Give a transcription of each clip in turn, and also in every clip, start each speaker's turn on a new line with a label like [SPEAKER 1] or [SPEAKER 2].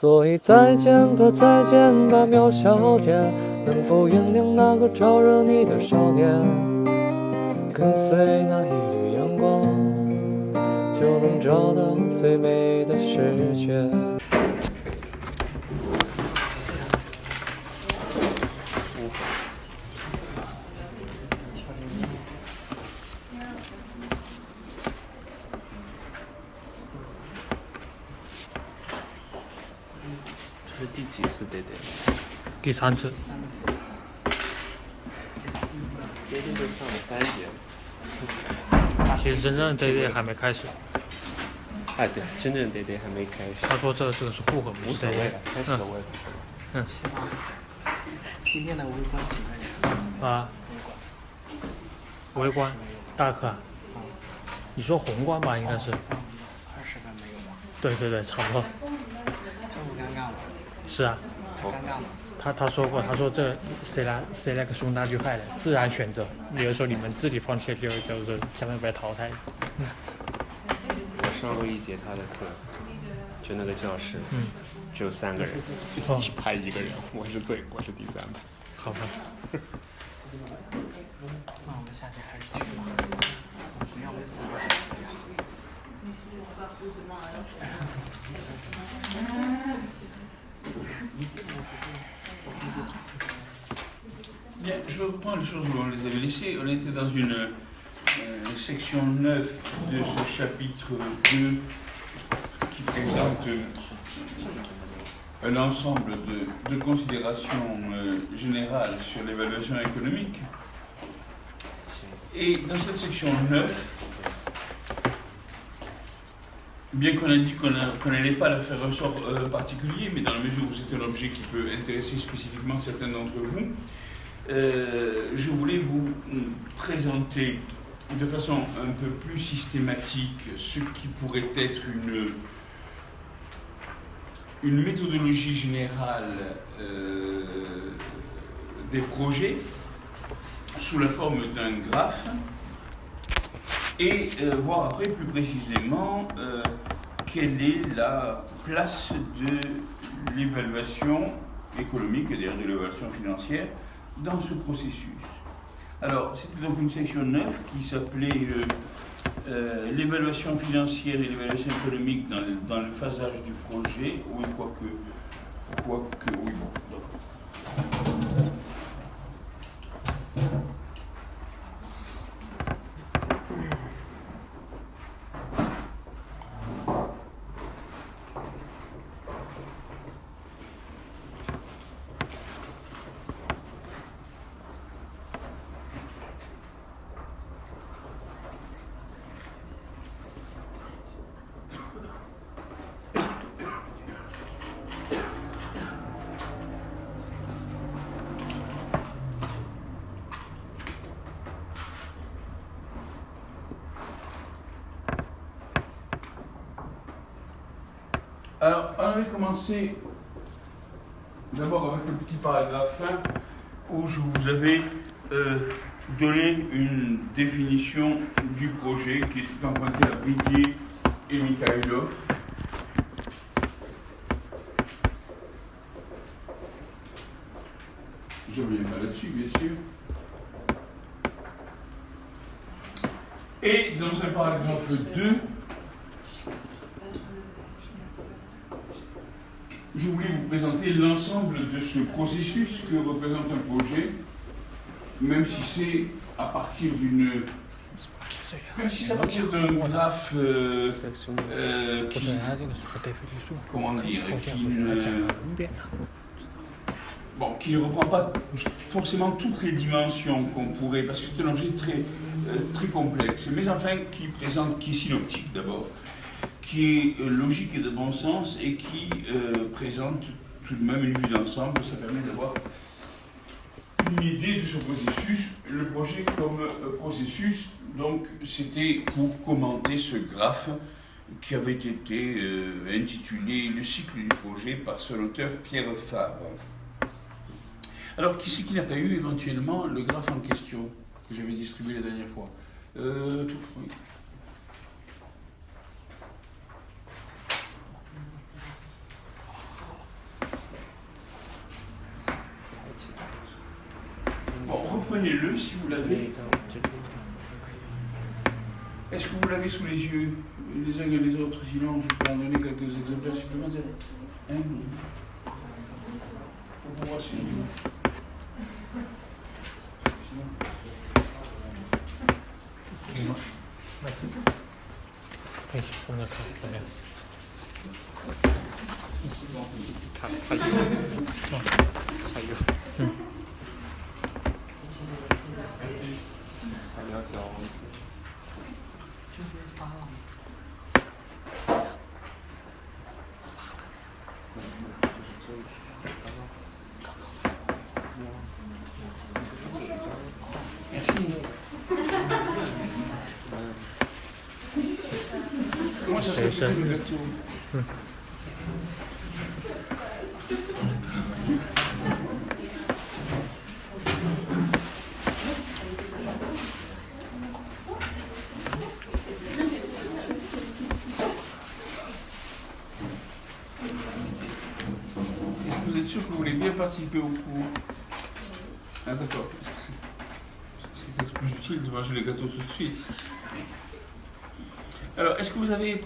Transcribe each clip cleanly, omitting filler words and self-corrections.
[SPEAKER 1] 所以再见吧，再见吧，苗小姐，能否原谅那个招惹你的少年？跟随那一缕阳光，就能找到最美的世界。
[SPEAKER 2] 这是第几次对对？
[SPEAKER 3] 第3次。
[SPEAKER 2] 今天就上了3节。
[SPEAKER 3] 其实真正的 day 还没开始。
[SPEAKER 2] 哎，对，真正的 day 还没开始。
[SPEAKER 3] 他说这个是复合，
[SPEAKER 2] 无所谓了，开始了我也不
[SPEAKER 3] 嗯。
[SPEAKER 4] 今天的围观几个人？
[SPEAKER 3] 啊。围观，大课啊。你说宏观吧，应该是。
[SPEAKER 4] 20个没有吗？
[SPEAKER 3] 对对对，差不多。
[SPEAKER 4] 这不尴尬吗？
[SPEAKER 3] 是啊。
[SPEAKER 4] 尴尬吗？
[SPEAKER 3] 他说过，他说这谁来个兄弟就害了，自然选择。比如说你们自己放弃了，就是相当于被淘汰。
[SPEAKER 2] 我上过一节他的课，就那个教室，只有3个人，一排1个人，我是第3排。
[SPEAKER 3] 好吧。
[SPEAKER 4] 那我们下节还是去吧。不要为自己想呀。
[SPEAKER 5] Bien, je reprends les choses où on les avait laissées. On était dans une section 9 de ce chapitre 2 qui présente un ensemble de considérations générales sur l'évaluation économique. Et dans cette section 9, bien qu'on a dit qu'on n'allait pas la faire ressort particulier, mais dans la mesure où c'est un objet qui peut intéresser spécifiquement certains d'entre vous, je voulais vous présenter de façon un peu plus systématique ce qui pourrait être une méthodologie générale des projets sous la forme d'un graphe et voir après plus précisément quelle est la place de l'évaluation économique et d'ailleurs de l'évaluation financière dans ce processus. Alors, c'était donc une section 9 qui s'appelait l'évaluation financière et l'évaluation économique dans le phasage du projet. Oui, quoique, oui, bon, d'accord. Alors, on avait commencé d'abord avec un petit paragraphe 1 où je vous avais donné une définition du projet qui était empruntée à Brigier et Mikhailov. Je ne reviens pas là-dessus, bien sûr. Et dans un paragraphe 2, je voulais vous présenter l'ensemble de ce processus que représente un projet, même si c'est à partir d'un graphe qui ne reprend pas forcément toutes les dimensions qu'on pourrait, parce que c'est un objet très complexe, mais enfin qui est synoptique d'abord, qui est logique et de bon sens et qui présente tout de même une vue d'ensemble. Ça permet d'avoir une idée de ce processus. Le projet comme processus, donc c'était pour commenter ce graphe qui avait été intitulé « Le cycle du projet » par son auteur Pierre Fabre. Alors, qui c'est qui n'a pas eu éventuellement le graphe en question que j'avais distribué la dernière fois oui. prenez-le si vous l'avez. Est-ce que vous l'avez sous les yeux, les uns et les autres? Sinon, je peux en donner quelques exemplaires supplémentaires. Hein? Pour pouvoir suivre.
[SPEAKER 3] Merci. Oui, on a fait, merci.
[SPEAKER 5] Comment ça s'appelle le gâteau? Est-ce que vous êtes sûr que vous voulez bien participer au cours? Ah d'accord. C'est peut-être plus utile de manger les gâteaux tout de suite. Alors, est-ce que vous avez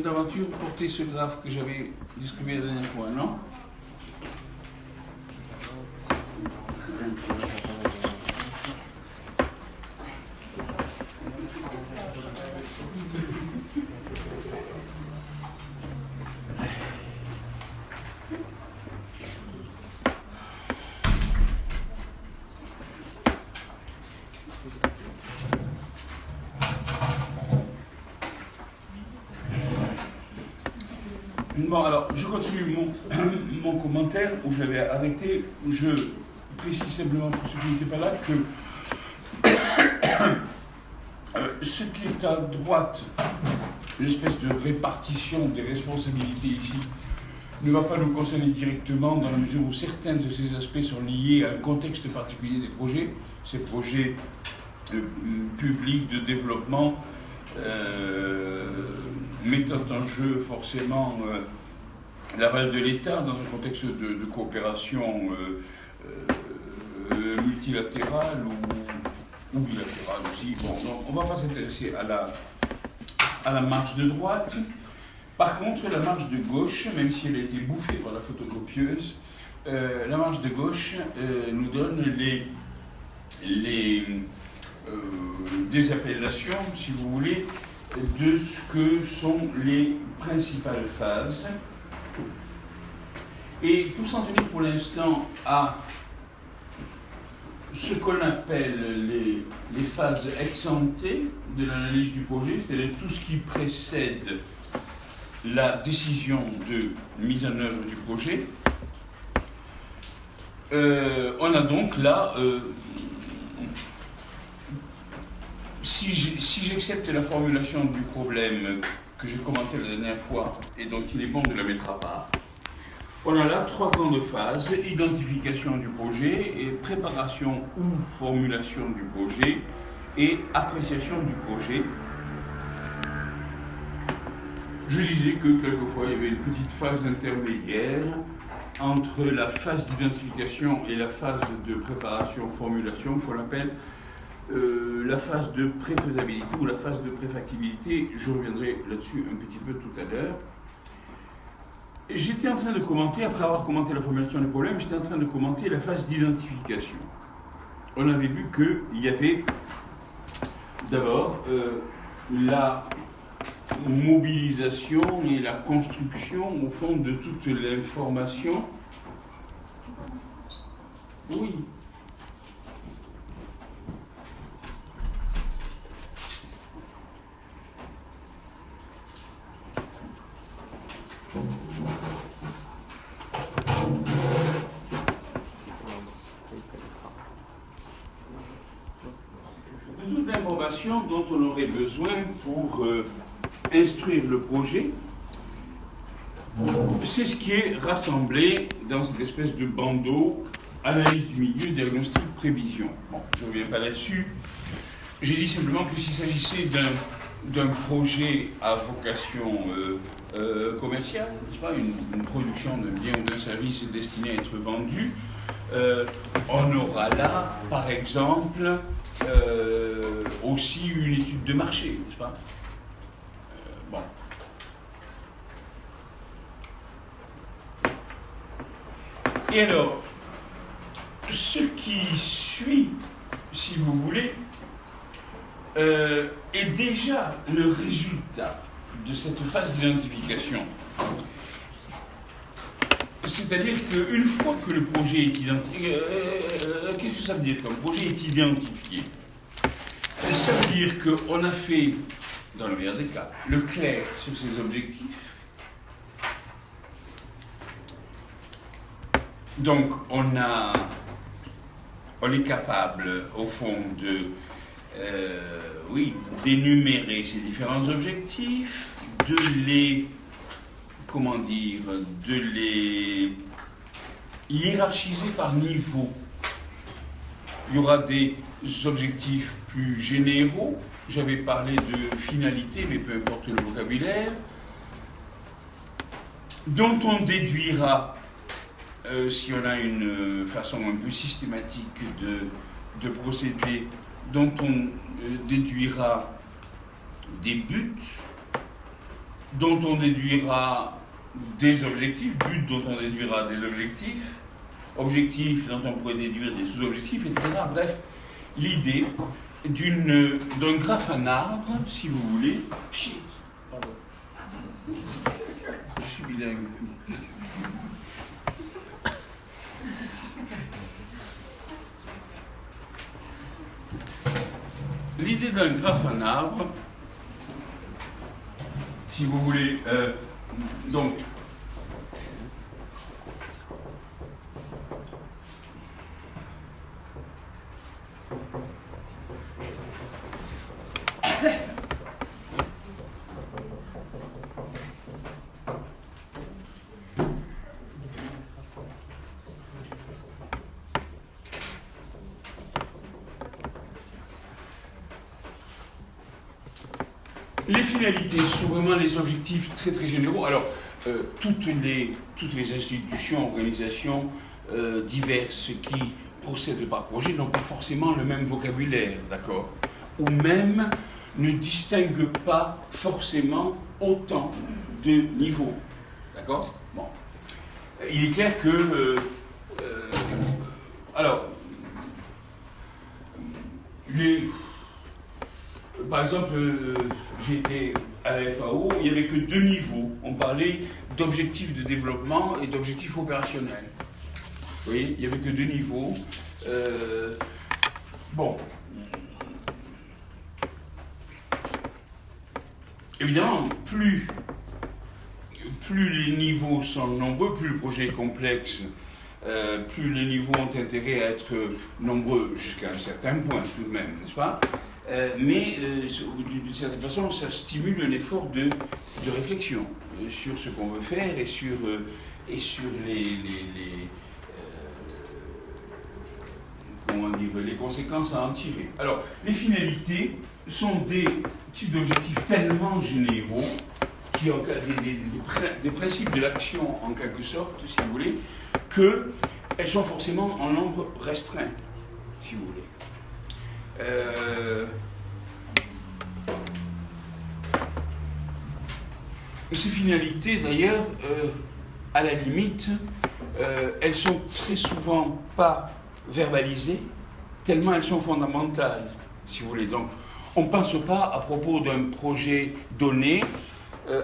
[SPEAKER 5] d'aventure porté ce graphe que j'avais distribué la dernière fois, non? Bon, alors, je continue mon commentaire où j'avais arrêté. Je précise simplement pour ceux qui n'étaient pas là que ce qui est à droite, l'espèce de répartition des responsabilités ici, ne va pas nous concerner directement dans la mesure où certains de ces aspects sont liés à un contexte particulier des projets, ces projets publics de développement mettant en jeu forcément l'aval de l'État dans un contexte de coopération multilatérale ou bilatérale aussi. Bon, donc on ne va pas s'intéresser à la marge de droite. Par contre, la marge de gauche, même si elle a été bouffée par la photocopieuse, la marge de gauche nous donne des appellations, si vous voulez, de ce que sont les principales phases. Et pour s'en tenir pour l'instant à ce qu'on appelle les phases ex-ante de l'analyse du projet, c'est-à-dire tout ce qui précède la décision de mise en œuvre du projet, on a donc là, si j'accepte la formulation du problème que j'ai commenté la dernière fois et dont il est bon de la mettre à part, on a là trois grandes phases: identification du projet, et préparation ou formulation du projet, et appréciation du projet. Je disais que quelquefois il y avait une petite phase intermédiaire entre la phase d'identification et la phase de préparation-formulation qu'on appelle la phase de préfaisabilité ou la phase de préfactibilité. Je reviendrai là-dessus un petit peu tout à l'heure. J'étais en train de commenter, après avoir commenté la formulation des problèmes, j'étais en train de commenter la phase d'identification. On avait vu qu'il y avait d'abord la mobilisation et la construction, au fond, de toute l'information. Oui. De toute l'information dont on aurait besoin pour instruire le projet, c'est ce qui est rassemblé dans cette espèce de bandeau: analyse du milieu, diagnostic, prévision. Bon, je ne reviens pas là-dessus. J'ai dit simplement que s'il s'agissait d'un projet à vocation commerciale, n'est-ce pas, une production d'un bien ou d'un service destiné à être vendu, On aura là, par exemple, aussi une étude de marché, n'est-ce pas? Bon. Et alors, ce qui suit, si vous voulez, est déjà le résultat de cette phase d'identification. C'est-à-dire qu'une fois que le projet est identifié, qu'est-ce que ça veut dire quand le projet est identifié? Ça veut dire qu'on a fait, dans le meilleur des cas, le clair sur ses objectifs. Donc on est capable, au fond, d'énumérer ces différents objectifs, de les hiérarchiser par niveau. Il y aura des objectifs plus généraux. J'avais parlé de finalité, mais peu importe le vocabulaire, dont on déduira, si on a une façon un peu systématique de procéder, dont on déduira des buts, dont on déduira des objectifs, buts dont on déduira des objectifs, objectifs dont on pourrait déduire des sous-objectifs, etc. Bref, l'idée d'un graphe en arbre, si vous voulez. Shit, pardon. Je suis bilingue. L'idée d'un graphe en arbre, si vous voulez, donc, les finalités sont vraiment les objectifs très très généraux. Alors, toutes les institutions, organisations diverses qui procèdent par projet n'ont pas forcément le même vocabulaire, d'accord? Ou même ne distinguent pas forcément autant de niveaux, d'accord? Bon. Il est clair que... alors, par exemple, j'étais à la FAO, il n'y avait que 2 niveaux. On parlait d'objectifs de développement et d'objectifs opérationnels. Vous voyez, il n'y avait que 2 niveaux. Bon. Évidemment, plus les niveaux sont nombreux, plus le projet est complexe, plus les niveaux ont intérêt à être nombreux jusqu'à un certain point tout de même, n'est-ce pas? Mais d'une certaine façon, ça stimule un effort de réflexion sur ce qu'on veut faire et sur les conséquences à en tirer. Alors, les finalités sont des types d'objectifs tellement généraux, qui ont des principes de l'action en quelque sorte, si vous voulez, qu'elles sont forcément en nombre restreint, si vous voulez. Ces finalités, d'ailleurs, à la limite, elles sont très souvent pas verbalisées, tellement elles sont fondamentales, si vous voulez. Donc, on ne pense pas, à propos d'un projet donné,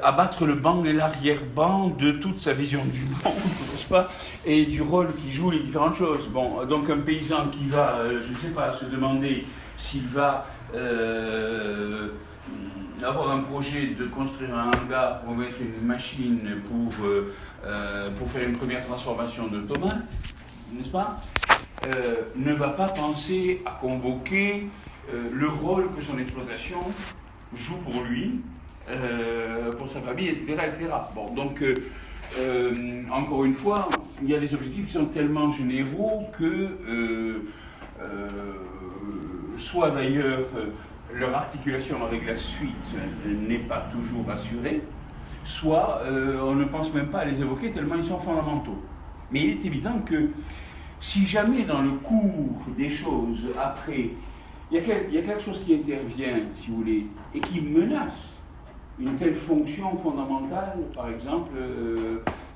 [SPEAKER 5] à battre le banc et l'arrière-banc de toute sa vision du monde, n'est-ce pas, et du rôle qui joue les différentes choses. Bon, donc un paysan qui va, je ne sais pas, se demander s'il va avoir un projet de construire un hangar pour mettre une machine pour faire une première transformation de tomates, n'est-ce pas, ne va pas penser à convoquer le rôle que son exploitation joue pour lui, pour sa famille, etc. etc. Bon, donc, encore une fois, il y a des objectifs qui sont tellement généraux que, soit d'ailleurs, leur articulation avec la suite n'est pas toujours assurée, soit on ne pense même pas à les évoquer tellement ils sont fondamentaux. Mais il est évident que si jamais dans le cours des choses, après, il y a quelque chose qui intervient, si vous voulez, et qui menace une telle fonction fondamentale, par exemple,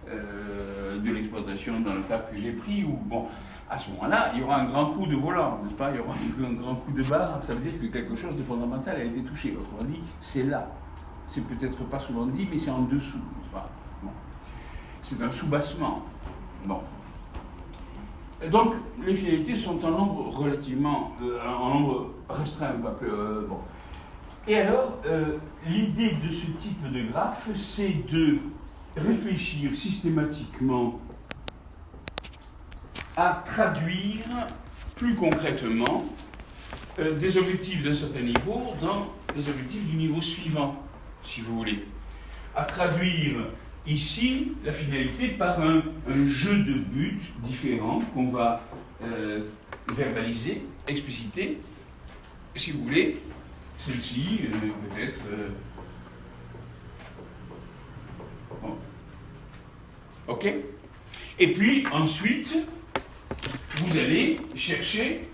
[SPEAKER 5] de l'exploitation dans le cas que j'ai pris, ou bon, à ce moment-là, il y aura un grand coup de volant, n'est-ce pas? Il y aura un grand coup de barre, ça veut dire que quelque chose de fondamental a été touché. Autrement dit, c'est là. C'est peut-être pas souvent dit, mais c'est en dessous, n'est-ce pas? Bon. C'est un soubassement. Bon. Et donc, les finalités sont en nombre relativement, en nombre restreint, pas peu, bon. Et alors, l'idée de ce type de graphe, c'est de réfléchir systématiquement à traduire plus concrètement des objectifs d'un certain niveau dans des objectifs du niveau suivant, si vous voulez. À traduire ici la finalité par un jeu de buts différents qu'on va verbaliser, expliciter, si vous voulez. Celle-ci, peut-être... bon. OK? Et puis, ensuite, vous allez chercher...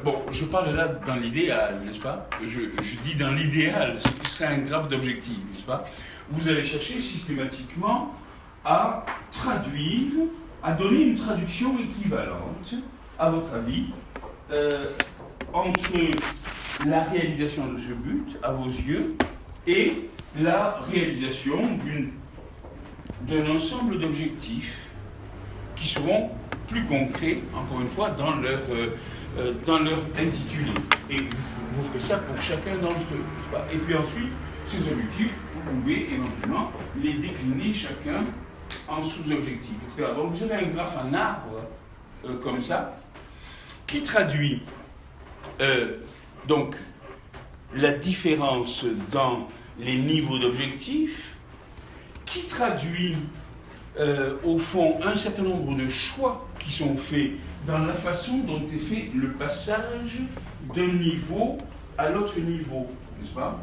[SPEAKER 5] bon, je parle là dans l'idéal, n'est-ce pas? Je dis dans l'idéal, ce qui serait un graphe d'objectifs, n'est-ce pas? Vous allez chercher systématiquement à traduire, à donner une traduction équivalente, à votre avis, entre la réalisation de ce but, à vos yeux, et la réalisation d'un ensemble d'objectifs qui seront plus concrets, encore une fois, dans leur intitulé. Et vous ferez ça pour chacun d'entre eux, n'est-ce pas? Et puis ensuite, ces objectifs, vous pouvez éventuellement les décliner chacun en sous-objectifs, etc. Donc vous avez un graphe en arbre, comme ça, qui traduit donc la différence dans les niveaux d'objectifs, qui traduit au fond un certain nombre de choix qui sont faits dans la façon dont est fait le passage d'un niveau à l'autre niveau, n'est-ce pas?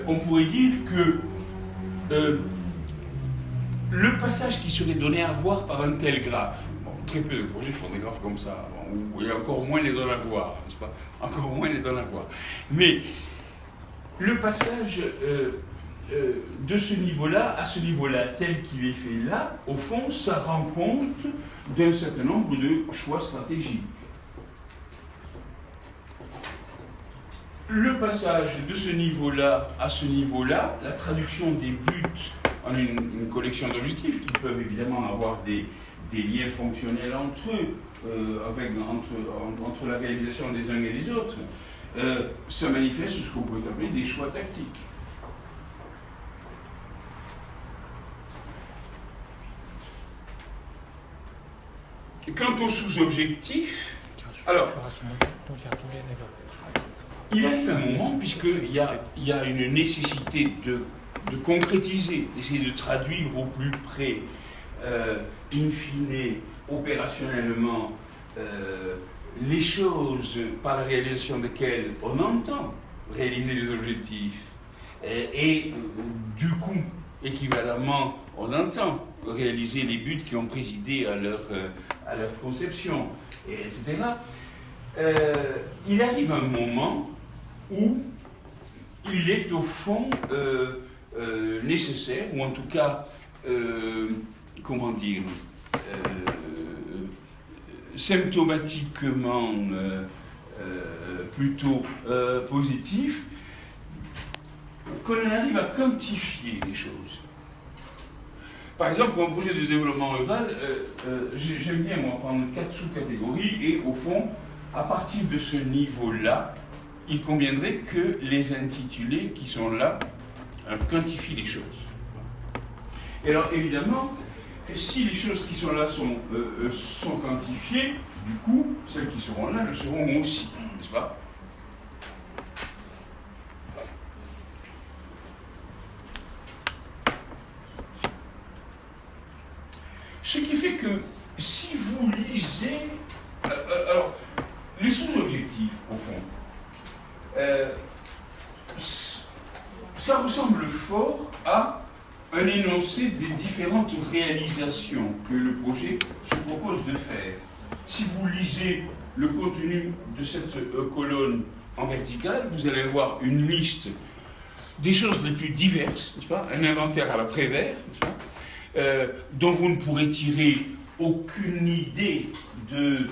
[SPEAKER 5] On pourrait dire que le passage qui serait donné à voir par un tel graphe, bon, très peu de projets font des graphes comme ça, bon, et encore moins les donnent à voir, n'est-ce pas? Encore moins les donnent à voir. Mais le passage de ce niveau-là à ce niveau-là, tel qu'il est fait là, au fond, ça rend compte d'un certain nombre de choix stratégiques. Le passage de ce niveau-là à ce niveau-là, la traduction des buts en une collection d'objectifs qui peuvent évidemment avoir des liens fonctionnels entre eux, entre la réalisation des uns et des autres, ça manifeste ce qu'on pourrait appeler des choix tactiques. Et quant aux sous-objectifs, alors, il arrive un moment, puisqu'il y a une nécessité de concrétiser, d'essayer de traduire au plus près, in fine, opérationnellement, les choses par la réalisation desquelles on entend réaliser les objectifs, et du coup, équivalemment, on entend réaliser les buts qui ont présidé à leur conception, etc. Il arrive un moment où il est au fond nécessaire, ou en tout cas, comment dire, symptomatiquement plutôt positif, qu'on arrive à quantifier les choses. Par exemple, pour un projet de développement rural, j'aime bien moi prendre 4 sous-catégories et au fond, à partir de ce niveau-là, il conviendrait que les intitulés qui sont là quantifient les choses. Et alors évidemment, si les choses qui sont là sont quantifiées, du coup, celles qui seront là le seront aussi, n'est-ce pas ? Ce qui fait que si vous lisez... alors, les sous-objectifs, au fond, ça ressemble fort à un énoncé des différentes réalisations que le projet se propose de faire. si vous lisez le contenu de cette colonne en verticale, vous allez avoir une liste des choses les plus diverses, n'est-ce pas? Un inventaire à la Prévert, n'est-ce pas? Dont vous ne pourrez tirer aucune idée du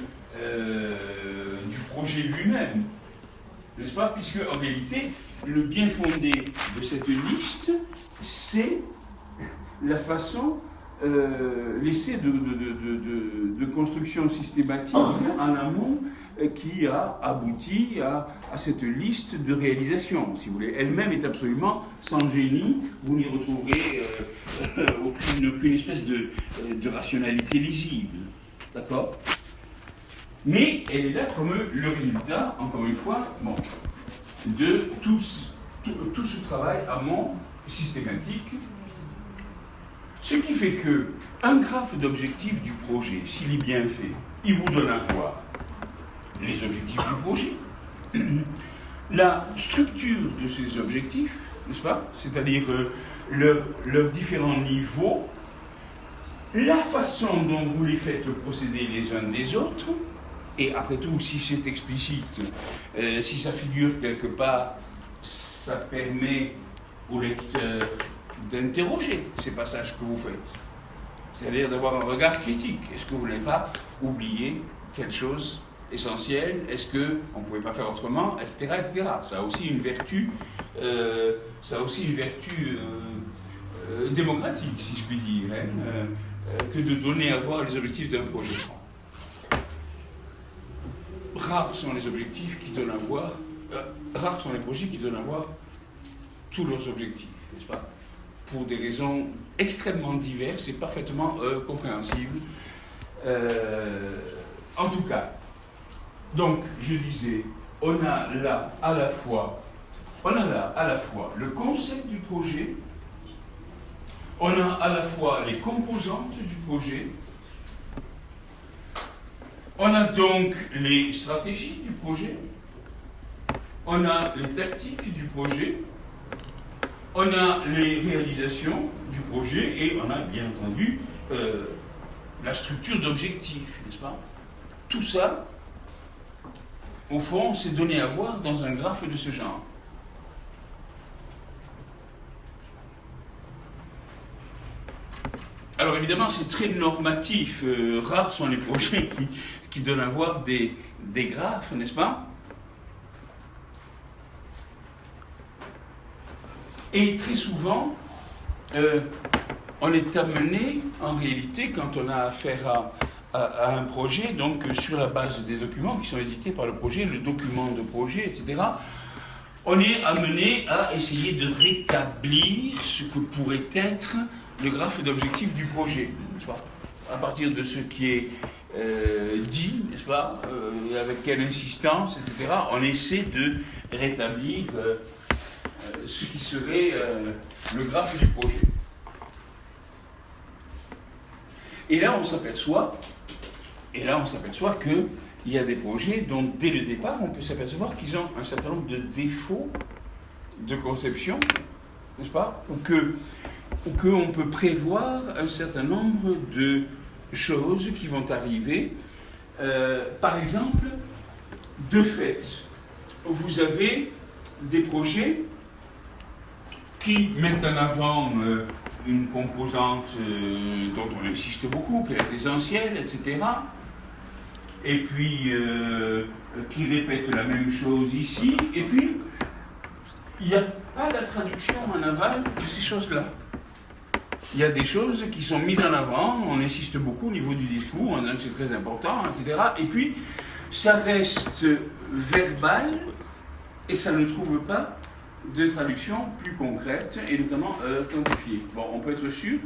[SPEAKER 5] projet lui-même, n'est-ce pas? Puisque en réalité, le bien fondé de cette liste, c'est la façon, l'essai de construction systématique en amont qui a abouti à cette liste de réalisations, si vous voulez. Elle-même est absolument sans génie, vous n'y retrouverez aucune espèce de rationalité lisible. D'accord? Mais elle est là comme le résultat, encore une fois, bon, de tout ce travail amont systématique. Ce qui fait que un graphe d'objectifs du projet, s'il est bien fait, il vous donne à voir les objectifs du projet, la structure de ces objectifs, n'est-ce pas? C'est-à-dire leurs différents niveaux, la façon dont vous les faites procéder les uns des autres, et après tout, si c'est explicite, si ça figure quelque part, ça permet au lecteur d'interroger ces passages que vous faites. C'est-à-dire d'avoir un regard critique. Est-ce que vous n'avez pas oublié telle chose essentielle? Est-ce qu'on ne pouvait pas faire autrement? Etc. etc. Ça a aussi une vertu, démocratique, si je puis dire, que de donner à voir les objectifs d'un projet. Rares sont les objectifs qui donnent à voir, rares sont les projets qui donnent à voir tous leurs objectifs, n'est-ce pas? Pour des raisons extrêmement diverses et parfaitement compréhensibles. En tout cas, donc je disais, on a là à la fois le concept du projet, on a à la fois les composantes du projet, on a donc les stratégies du projet, on a les tactiques du projet, on a les réalisations du projet et on a bien entendu la structure d'objectifs, n'est-ce pas? Tout ça, au fond, c'est donné à voir dans un graphe de ce genre. Alors évidemment, c'est très normatif. Rares sont les projets qui donnent à voir des graphes, n'est-ce pas? Et très souvent, on est amené, en réalité, quand on a affaire à un projet, donc sur la base des documents qui sont édités par le projet, le document de projet, etc., on est amené à essayer de rétablir ce que pourrait être le graphe d'objectif du projet, n'est-ce pas? À partir de ce qui est dit, n'est-ce pas, avec quelle insistance, etc., on essaie de rétablir ce qui serait le graphe du projet. Et là, on s'aperçoit qu'il y a des projets dont, dès le départ, on peut s'apercevoir qu'ils ont un certain nombre de défauts de conception, n'est-ce pas, ou qu'on peut prévoir un certain nombre de choses qui vont arriver. Par exemple, de fait, vous avez des projets qui mettent en avant une composante dont on insiste beaucoup, qui est essentielle, etc. Et puis, qui répète la même chose ici. Et puis, il n'y a pas la traduction en aval de ces choses-là. Il y a des choses qui sont mises en avant, on insiste beaucoup au niveau du discours, on dit que c'est très important, etc. Et puis, ça reste verbal et ça ne trouve pas de traduction plus concrète et notamment quantifiée. Bon, on peut être sûr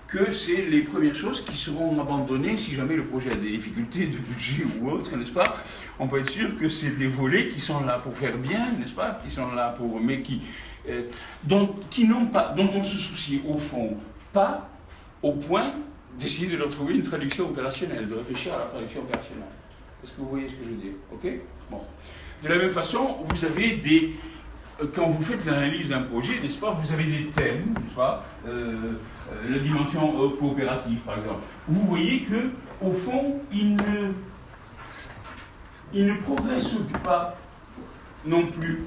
[SPEAKER 5] que c'est les premières choses qui seront abandonnées si jamais le projet a des difficultés de budget ou autre, n'est-ce pas? On peut être sûr que c'est des volets qui sont là pour faire bien, n'est-ce pas? Qui sont là pour... mais dont on se soucie au fond pas au point d'essayer de leur trouver une traduction opérationnelle, de réfléchir à la traduction opérationnelle. Est-ce que vous voyez ce que je veux dire? Ok? Bon. De la même façon, vous avez quand vous faites l'analyse d'un projet, n'est-ce pas, vous avez des thèmes, n'est-ce pas, la dimension coopérative, par exemple. Vous voyez que, au fond, il ne progresse pas non plus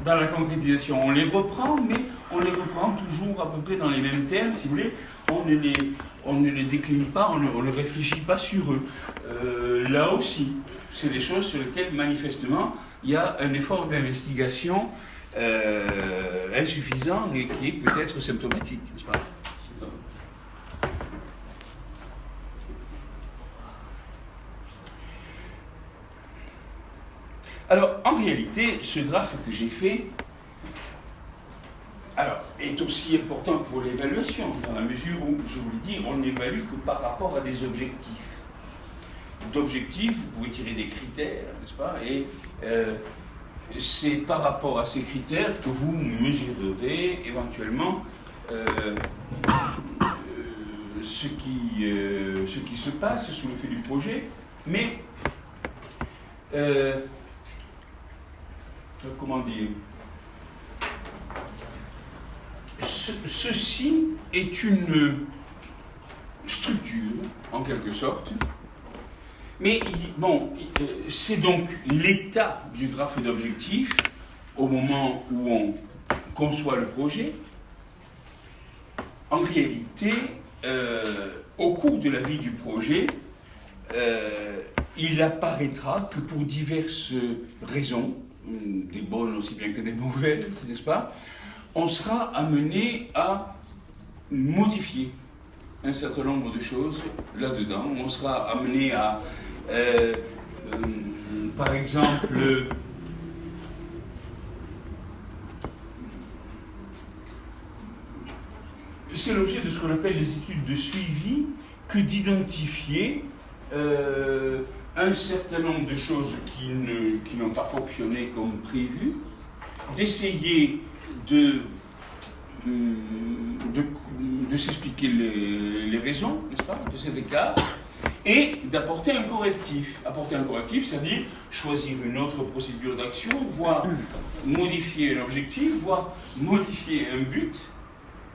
[SPEAKER 5] dans la concrétisation. On les reprend, mais on les reprend toujours à peu près dans les mêmes termes, si vous voulez. On ne les décline pas, on ne réfléchit pas sur eux. Là aussi, c'est des choses sur lesquelles, manifestement, il y a un effort d'investigation insuffisant et qui est peut-être symptomatique, n'est-ce pas? Alors, en réalité, ce graphe que j'ai fait est aussi important pour l'évaluation, dans la mesure où, je vous l'ai dit, on n'évalue que par rapport à des objectifs. D'objectifs, vous pouvez tirer des critères, n'est-ce pas? Et c'est par rapport à ces critères que vous mesurerez éventuellement ce qui se passe sous l'effet du projet. Mais, comment dire, ceci est une structure, en quelque sorte, mais bon, c'est donc l'état du graphe d'objectif au moment où on conçoit le projet. En réalité, au cours de la vie du projet, il apparaîtra que pour diverses raisons, des bonnes aussi bien que des mauvaises, n'est-ce pas, on sera amené à modifier un certain nombre de choses là-dedans. On sera amené à, par exemple, c'est l'objet de ce qu'on appelle les études de suivi, que d'identifier un certain nombre de choses qui n'ont pas fonctionné comme prévu, d'essayer de s'expliquer les raisons, n'est-ce pas, de cet écart, et d'apporter un correctif. Apporter un correctif, c'est-à-dire choisir une autre procédure d'action, voire modifier un objectif, voire modifier un but,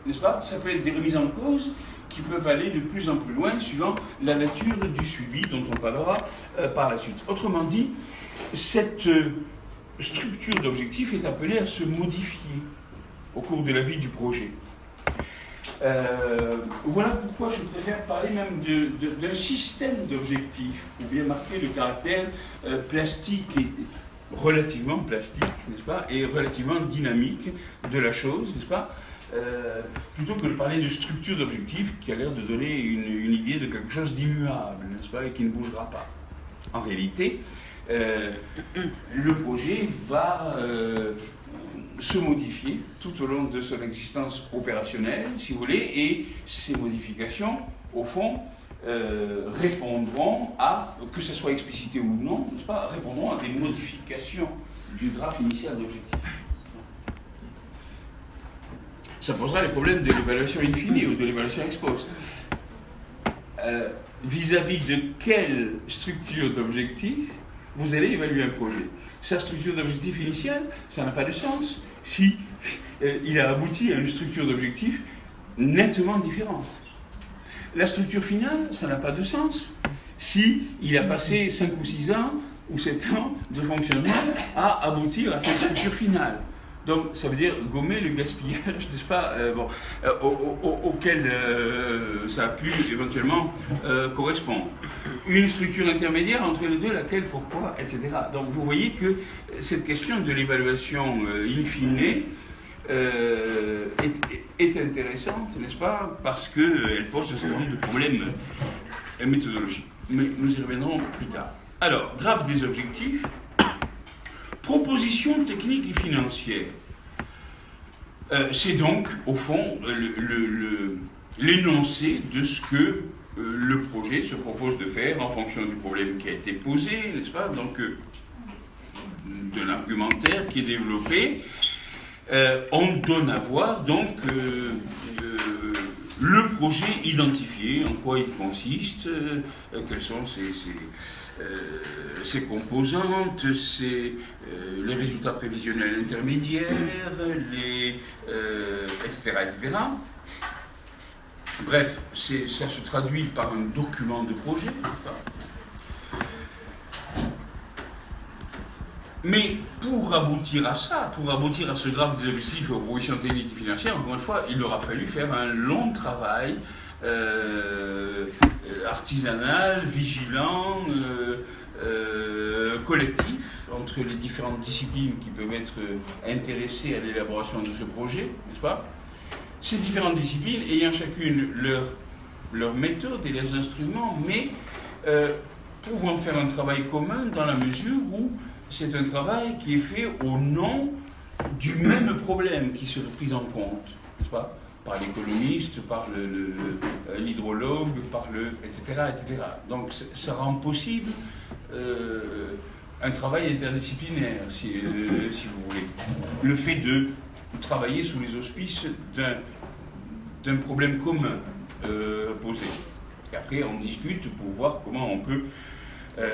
[SPEAKER 5] n'est-ce pas? Ça peut être des remises en cause qui peuvent aller de plus en plus loin suivant la nature du suivi dont on parlera par la suite. Autrement dit, cette structure d'objectif est appelée à se modifier au cours de la vie du projet. Voilà pourquoi je préfère parler même d'un système d'objectifs pour bien marquer le caractère plastique et relativement plastique, n'est-ce pas, et relativement dynamique de la chose, n'est-ce pas, plutôt que de parler de structure d'objectifs qui a l'air de donner une idée de quelque chose d'immuable, n'est-ce pas, et qui ne bougera pas. En réalité, le projet va se modifier tout au long de son existence opérationnelle, si vous voulez, et ces modifications, au fond, répondront à, que ce soit explicité ou non, n'est-ce pas, répondront à des modifications du graphe initial d'objectif. Ça posera les problèmes de l'évaluation in fine ou de l'évaluation ex post. Vis-à-vis de quelle structure d'objectif vous allez évaluer un projet. Sa structure d'objectif initiale, ça n'a pas de sens si il a abouti à une structure d'objectif nettement différente. La structure finale, ça n'a pas de sens si il a passé 5 ou 6 ans ou 7 ans de fonctionnement à aboutir à cette structure finale. Donc, ça veut dire gommer le gaspillage, n'est-ce pas, auquel ça a pu éventuellement correspondre. Une structure intermédiaire entre les deux, laquelle, pourquoi, etc. Donc, vous voyez que cette question de l'évaluation in fine est intéressante, n'est-ce pas, parce qu'elle pose un certain nombre de problèmes méthodologiques. Mais nous y reviendrons plus tard. Alors, graphe des objectifs. Proposition technique et financière. C'est donc, au fond, l'énoncé de ce que le projet se propose de faire en fonction du problème qui a été posé, n'est-ce pas? Donc, de l'argumentaire qui est développé. On donne à voir, donc, le projet identifié, en quoi il consiste, quelles sont ses composantes, les résultats prévisionnels intermédiaires, etc., etc. Bref, ça se traduit par un document de projet. Mais pour aboutir à ça, pour aboutir à ce graphe des objectifs et aux propositions techniques et financières, encore une fois, il aura fallu faire un long travail artisanal, vigilant, collectif, entre les différentes disciplines qui peuvent être intéressées à l'élaboration de ce projet, n'est-ce pas? Ces différentes disciplines ayant chacune leur méthode et leurs instruments, mais pouvant faire un travail commun dans la mesure où c'est un travail qui est fait au nom du même problème qui serait pris en compte, n'est-ce pas? Par l'économiste, par l'hydrologue, etc., etc. Donc ça rend possible un travail interdisciplinaire, si vous voulez. Le fait de travailler sous les auspices d'un problème commun posé. Et après, on discute pour voir comment on peut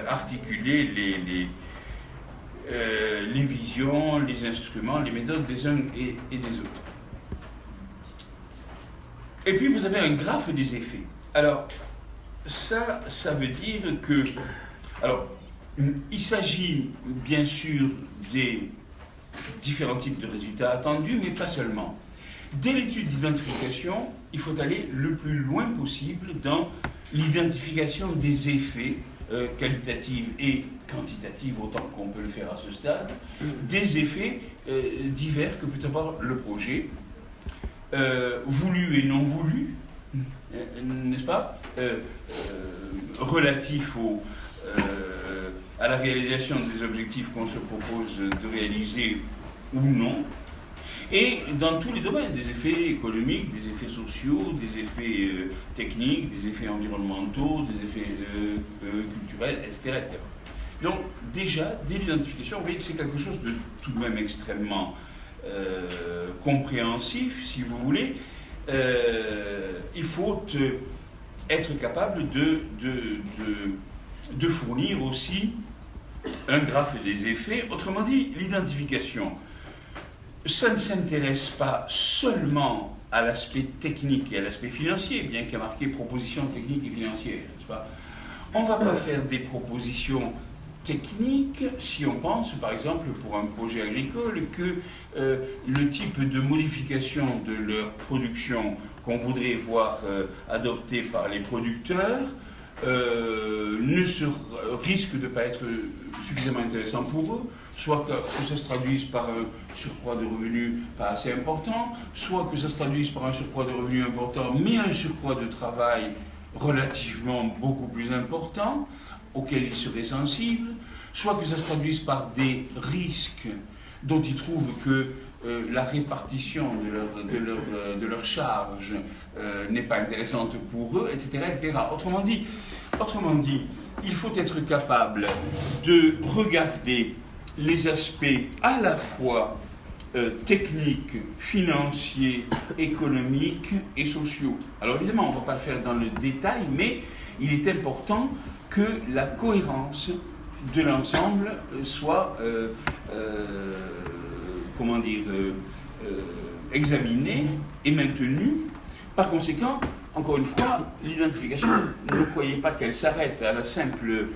[SPEAKER 5] articuler les visions, les instruments, les méthodes des uns et des autres. Et puis vous avez un graphe des effets. Alors, ça veut dire que... Alors, il s'agit bien sûr des différents types de résultats attendus, mais pas seulement. Dès l'étude d'identification, il faut aller le plus loin possible dans l'identification des effets qualitatifs et quantitatifs, autant qu'on peut le faire à ce stade, des effets divers que peut avoir le projet, voulu et non voulu, n'est-ce pas, relatifs à la réalisation des objectifs qu'on se propose de réaliser ou non, et dans tous les domaines, des effets économiques, des effets sociaux, des effets techniques, des effets environnementaux, des effets culturels, etc., etc. Donc déjà, dès l'identification, vous voyez que c'est quelque chose de tout de même extrêmement compréhensif, si vous voulez. Il faut être capable de fournir aussi un graphe des effets. Autrement dit, l'identification, ça ne s'intéresse pas seulement à l'aspect technique et à l'aspect financier, bien qu'il y ait marqué propositions techniques et financières, n'est-ce pas? On ne va pas faire des propositions techniques si on pense, par exemple, pour un projet agricole, que le type de modification de leur production qu'on voudrait voir adopté par les producteurs risque de ne pas être suffisamment intéressant pour eux, soit que ça se traduise par un surcroît de revenus pas assez important, soit que ça se traduise par un surcroît de revenus important, mais un surcroît de travail relativement beaucoup plus important, auquel ils seraient sensibles, soit que ça se traduise par des risques dont ils trouvent que la répartition de leur charge n'est pas intéressante pour eux, etc., etc. Autrement dit, il faut être capable de regarder les aspects à la fois techniques, financiers, économiques et sociaux. Alors évidemment, on ne va pas le faire dans le détail, mais il est important que la cohérence de l'ensemble soit examinée et maintenue. Par conséquent, encore une fois, l'identification, ne croyez pas qu'elle s'arrête à la simple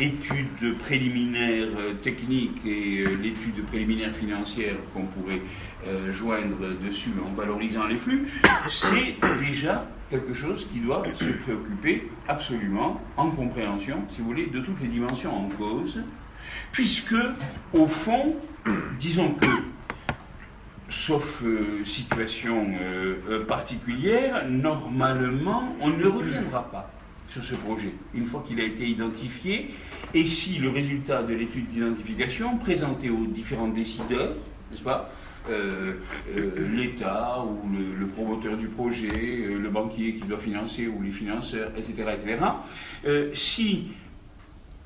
[SPEAKER 5] étude préliminaire technique et l'étude préliminaire financière qu'on pourrait joindre dessus en valorisant les flux. C'est déjà quelque chose qui doit se préoccuper absolument, en compréhension, si vous voulez, de toutes les dimensions en cause, puisque, au fond, disons que, sauf situation particulière, normalement, on ne reviendra pas sur ce projet, une fois qu'il a été identifié, et si le résultat de l'étude d'identification, présenté aux différents décideurs, n'est-ce pas, l'État ou le promoteur du projet, le banquier qui doit financer ou les financeurs, etc., si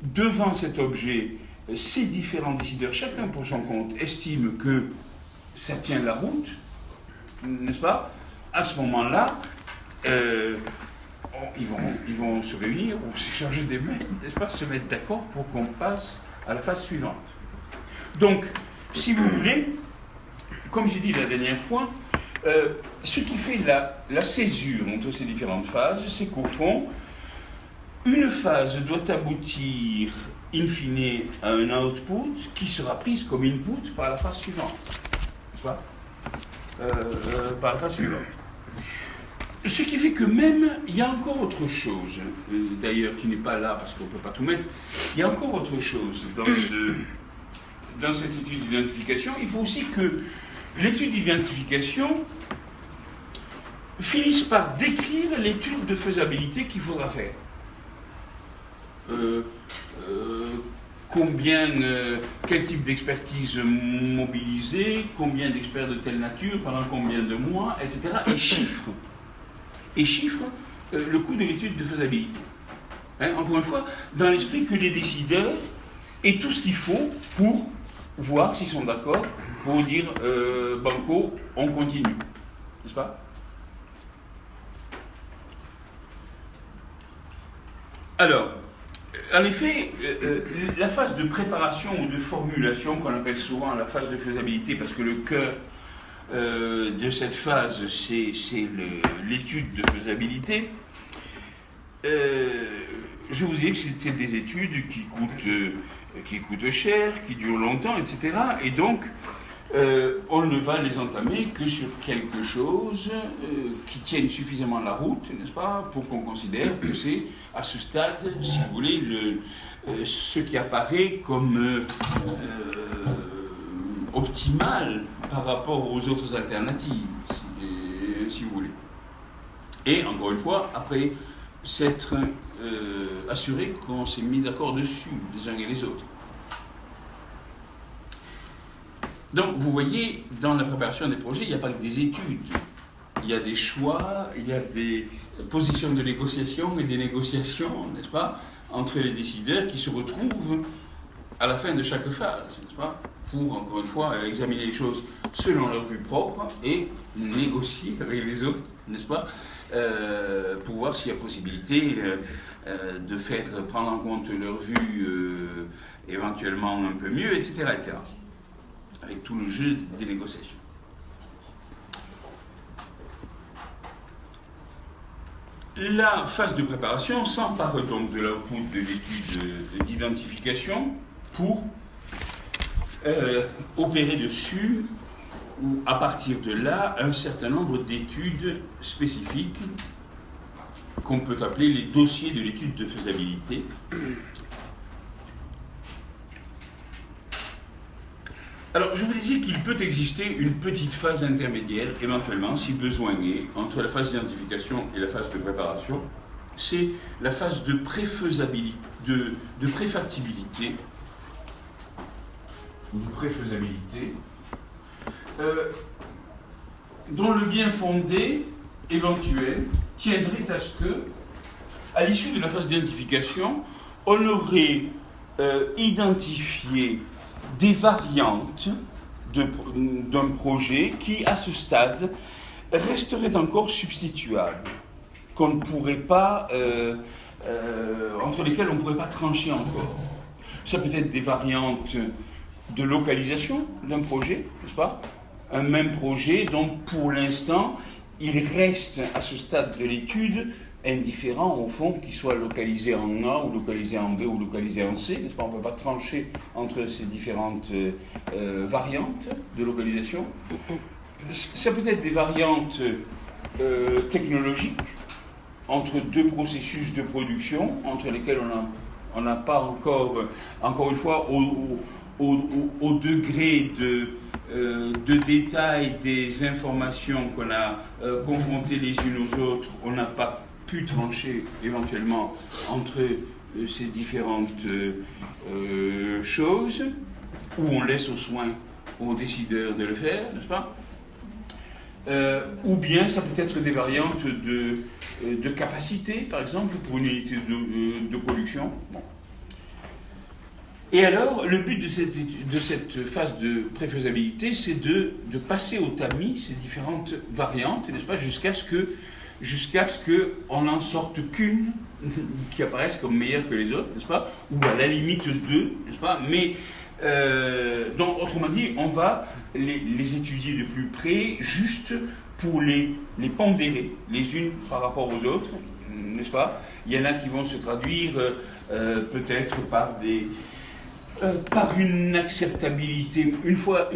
[SPEAKER 5] devant cet objet, ces différents décideurs, chacun pour son compte, estiment que ça tient la route, n'est-ce pas, à ce moment-là, ils vont se réunir ou s'échanger des mails, n'est-ce pas, se mettre d'accord pour qu'on passe à la phase suivante. Donc, si vous voulez, comme j'ai dit la dernière fois, ce qui fait la césure entre ces différentes phases, c'est qu'au fond, une phase doit aboutir in fine à un output qui sera prise comme input par la phase suivante. N'est-ce pas par la phase suivante. Ce qui fait que même, il y a encore autre chose, d'ailleurs qui n'est pas là parce qu'on ne peut pas tout mettre, il y a encore autre chose dans cette étude d'identification. Il faut aussi que l'étude d'identification finisse par décrire l'étude de faisabilité qu'il faudra faire. Quel type d'expertise mobiliser, combien d'experts de telle nature, pendant combien de mois, etc. Et chiffre le coût de l'étude de faisabilité. Encore une fois, dans l'esprit que les décideurs aient tout ce qu'il faut pour voir s'ils sont d'accord, pour dire banco, on continue. N'est-ce pas? Alors, en effet, la phase de préparation ou de formulation, qu'on appelle souvent la phase de faisabilité, parce que le cœur de cette phase, c'est l'étude de faisabilité, je vous disais que c'était des études qui coûtent cher, qui durent longtemps, etc. Et donc, on ne va les entamer que sur quelque chose qui tienne suffisamment la route, n'est-ce pas, pour qu'on considère que c'est, à ce stade, si vous voulez, ce qui apparaît comme optimal par rapport aux autres alternatives, si vous voulez. Et, encore une fois, après s'être assuré qu'on s'est mis d'accord dessus, les uns et les autres. Donc, vous voyez, dans la préparation des projets, il n'y a pas que des études. Il y a des choix, il y a des positions de négociation et des négociations, n'est-ce pas, entre les décideurs qui se retrouvent à la fin de chaque phase, n'est-ce pas, pour, encore une fois, examiner les choses selon leur vue propre et négocier avec les autres, n'est-ce pas, pour voir s'il y a possibilité de faire prendre en compte leur vue éventuellement un peu mieux, etc., etc., avec tout le jeu des négociations. La phase de préparation s'empare donc de l'output de l'étude d'identification pour opérer dessus, ou à partir de là, un certain nombre d'études spécifiques qu'on peut appeler les dossiers de l'étude de faisabilité. Alors, je vous disais qu'il peut exister une petite phase intermédiaire, éventuellement, si besoin est, entre la phase d'identification et la phase de préparation. C'est la phase de préfaisabilité, de préfactibilité, ou de préfaisabilité, dont le bien fondé éventuel tiendrait à ce que, à l'issue de la phase d'identification, on aurait identifié des variantes d'un projet qui, à ce stade, resteraient encore substituables, qu'on ne pourrait pas, entre lesquelles on ne pourrait pas trancher encore. Ça peut être des variantes de localisation d'un projet, n'est-ce pas? Un même projet dont, pour l'instant, il reste, à ce stade de l'étude, indifférent au fond qu'il soit localisé en A ou localisé en B ou localisé en C, n'est-ce pas? On ne peut pas trancher entre ces différentes variantes de localisation. Ça peut être des variantes technologiques entre deux processus de production entre lesquels on n'a pas encore une fois, au degré de détail des informations qu'on a confrontées les unes aux autres, on n'a pas pu trancher éventuellement entre ces différentes choses, où on laisse au soin aux décideurs de le faire, n'est-ce pas? Ou bien ça peut être des variantes de capacité, par exemple, pour une unité de production. Bon. Et alors, le but de cette phase de préfaisabilité, c'est de passer au tamis ces différentes variantes, n'est-ce pas, jusqu'à ce qu'on n'en sorte qu'une qui apparaisse comme meilleure que les autres, n'est-ce pas, ou à la limite deux, n'est-ce pas, mais donc, autrement dit, on va les étudier de plus près, juste pour les pondérer les unes par rapport aux autres, n'est-ce pas. Il y en a qui vont se traduire peut-être par une acceptabilité, une fois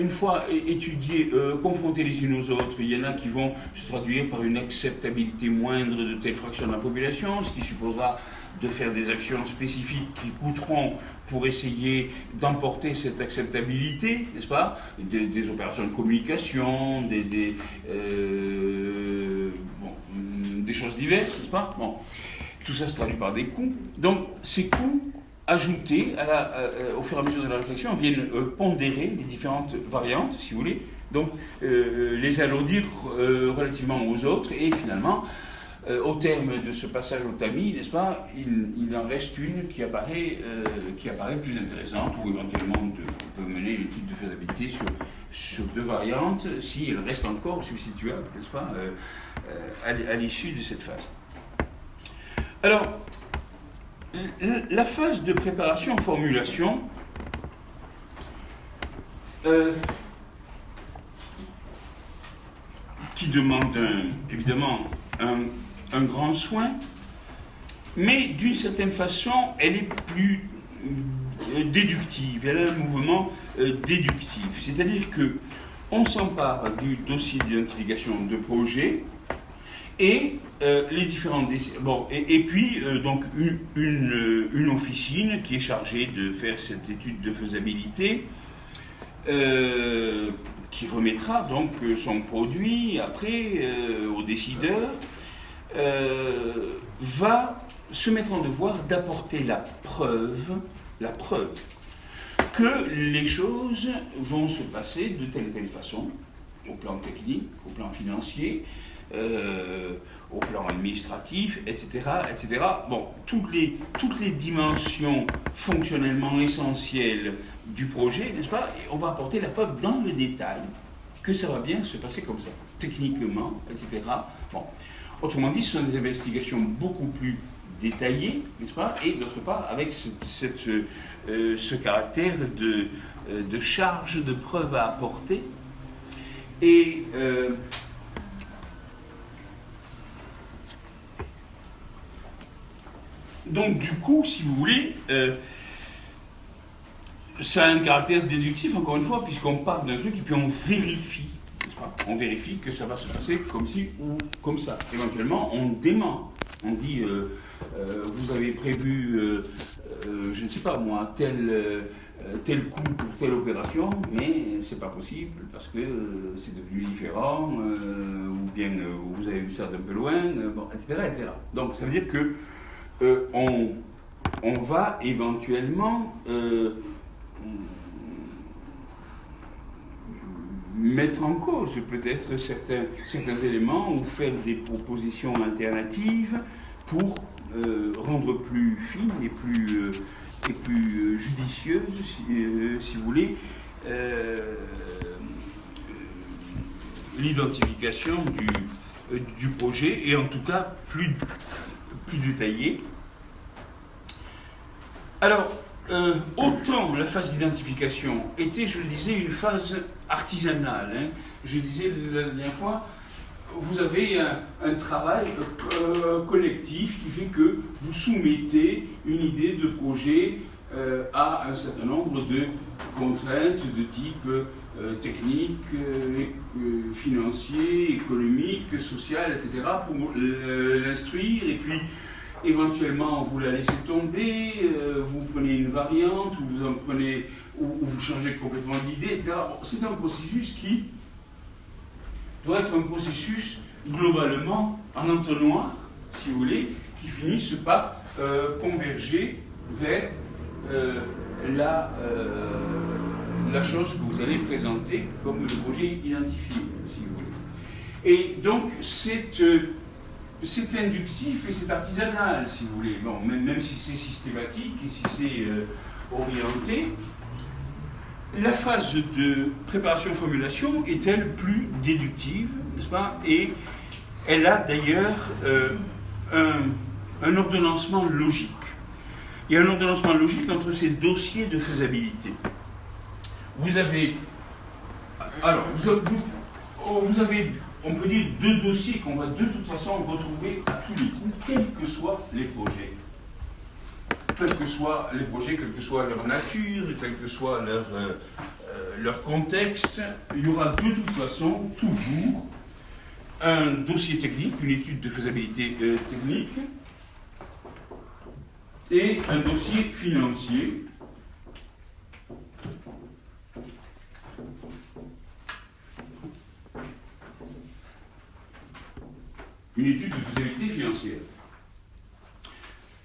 [SPEAKER 5] étudiées, confrontées les unes aux autres, il y en a qui vont se traduire par une acceptabilité moindre de telle fraction de la population, ce qui supposera de faire des actions spécifiques qui coûteront pour essayer d'emporter cette acceptabilité, n'est-ce pas, des opérations de communication, des choses diverses, n'est-ce pas. Bon. Tout ça se traduit par des coûts. Donc, ces coûts ajoutés au fur et à mesure de la réflexion viennent pondérer les différentes variantes, si vous voulez, donc les alourdir relativement aux autres, et finalement, au terme de ce passage au tamis, n'est-ce pas, il en reste une qui apparaît plus intéressante, ou éventuellement on peut mener une étude de faisabilité sur deux variantes, si elle reste encore substituable, n'est-ce pas, à l'issue de cette phase. Alors, la phase de préparation-formulation qui demande évidemment un grand soin, mais d'une certaine façon, elle est plus déductive, elle a un mouvement déductif, c'est-à-dire que on s'empare du dossier d'identification de projet et les différentes et puis donc une officine qui est chargée de faire cette étude de faisabilité, qui remettra donc son produit après au décideur, va se mettre en devoir d'apporter la preuve que les choses vont se passer de telle ou telle façon, au plan technique, au plan financier, au plan administratif, etc., etc. Bon, toutes les dimensions fonctionnellement essentielles du projet, n'est-ce pas, et on va apporter la preuve dans le détail que ça va bien se passer comme ça, techniquement, etc. Bon, autrement dit, ce sont des investigations beaucoup plus détaillées, n'est-ce pas, et d'autre part, avec ce caractère de charge de preuve à apporter. Et donc, du coup, si vous voulez, ça a un caractère déductif, encore une fois, puisqu'on part d'un truc et puis on vérifie, n'est-ce pas ? On vérifie que ça va se passer comme ci ou comme ça. Éventuellement, on dément. On dit, vous avez prévu, je ne sais pas moi, tel coût pour telle opération, mais c'est pas possible parce que c'est devenu différent, ou bien vous avez vu ça d'un peu loin, bon, etc., etc. Donc, ça veut dire que on va éventuellement mettre en cause peut-être certains éléments ou faire des propositions alternatives pour rendre plus fine et plus judicieuse, si vous voulez, l'identification du projet, et en tout cas plus détaillée. Alors, autant la phase d'identification était, je le disais, une phase artisanale. Hein. Je disais la dernière fois, vous avez un travail collectif qui fait que vous soumettez une idée de projet à un certain nombre de contraintes de type technique, financier, économique, social, etc. pour l'instruire, et puis éventuellement vous la laissez tomber, vous prenez une variante, ou vous en prenez, ou vous changez complètement d'idée, etc. Bon, c'est un processus qui doit être un processus globalement en entonnoir, si vous voulez, qui finisse par converger vers la chose que vous allez présenter comme le projet identifié, si vous voulez. Et donc, c'est inductif et c'est artisanal, si vous voulez. Bon, même si c'est systématique et si c'est orientée, la phase de préparation-formulation est-elle plus déductive, n'est-ce pas? Et elle a d'ailleurs un ordonnancement logique. Il y a un ordonnancement logique entre ces dossiers de faisabilité. Vous avez, on peut dire, deux dossiers qu'on va de toute façon retrouver à tous les coups, quels que soient les projets. Quels que soient les projets, quelle que soit leur nature, quel que soit leur contexte, il y aura de toute façon toujours un dossier technique, une étude de faisabilité technique, et un dossier financier. Une étude de faisabilité financière.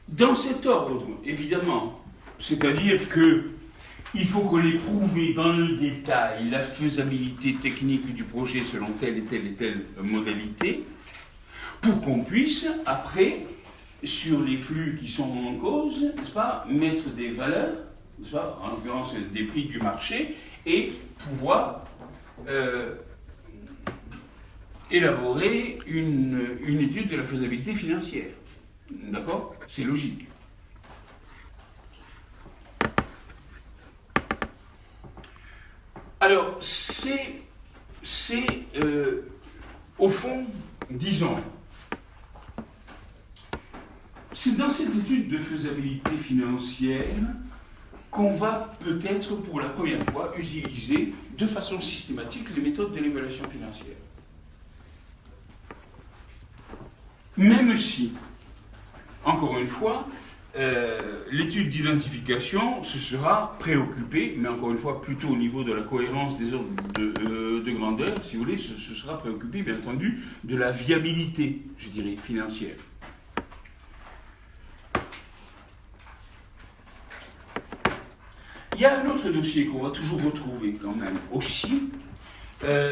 [SPEAKER 5] Dans cet ordre, évidemment, c'est-à-dire qu'il faut qu'on ait prouvé dans le détail la faisabilité technique du projet selon telle et telle et telle modalité, pour qu'on puisse, après, sur les flux qui sont en cause, n'est-ce pas, mettre des valeurs, n'est-ce pas, en l'occurrence des prix du marché, et pouvoir élaborer une étude de la faisabilité financière. D'accord? C'est logique. Alors, c'est au fond, disons, c'est dans cette étude de faisabilité financière qu'on va peut-être pour la première fois utiliser de façon systématique les méthodes de l'évaluation financière. Même si, encore une fois, l'étude d'identification se sera préoccupée, mais encore une fois plutôt au niveau de la cohérence des ordres de grandeur, si vous voulez, se sera préoccupée bien entendu de la viabilité, je dirais, financière. Il y a un autre dossier qu'on va toujours retrouver quand même aussi,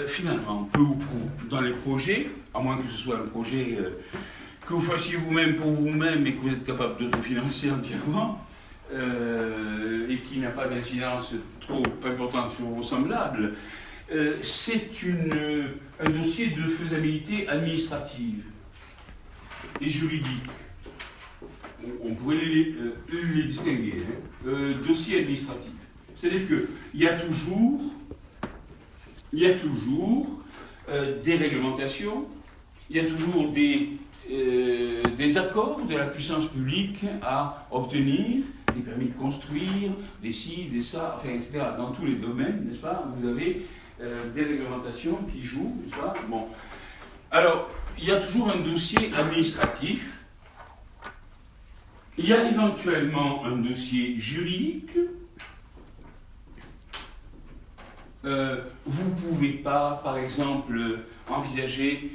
[SPEAKER 5] finalement, peu ou prou, dans les projets, à moins que ce soit un projet que vous fassiez vous-même pour vous-même et que vous êtes capable d'autofinancer entièrement, et qui n'a pas d'incidence trop importante sur vos semblables, c'est un dossier de faisabilité administrative et juridique. On pourrait les distinguer. Dossier administratif. C'est-à-dire qu'il y a toujours des réglementations, il y a toujours des accords de la puissance publique à obtenir, des permis de construire, des ci, des ça, enfin, etc. Dans tous les domaines, n'est-ce pas? Vous avez des réglementations qui jouent, n'est-ce pas? Bon. Alors, il y a toujours un dossier administratif. Il y a éventuellement un dossier juridique. Vous ne pouvez pas, par exemple, envisager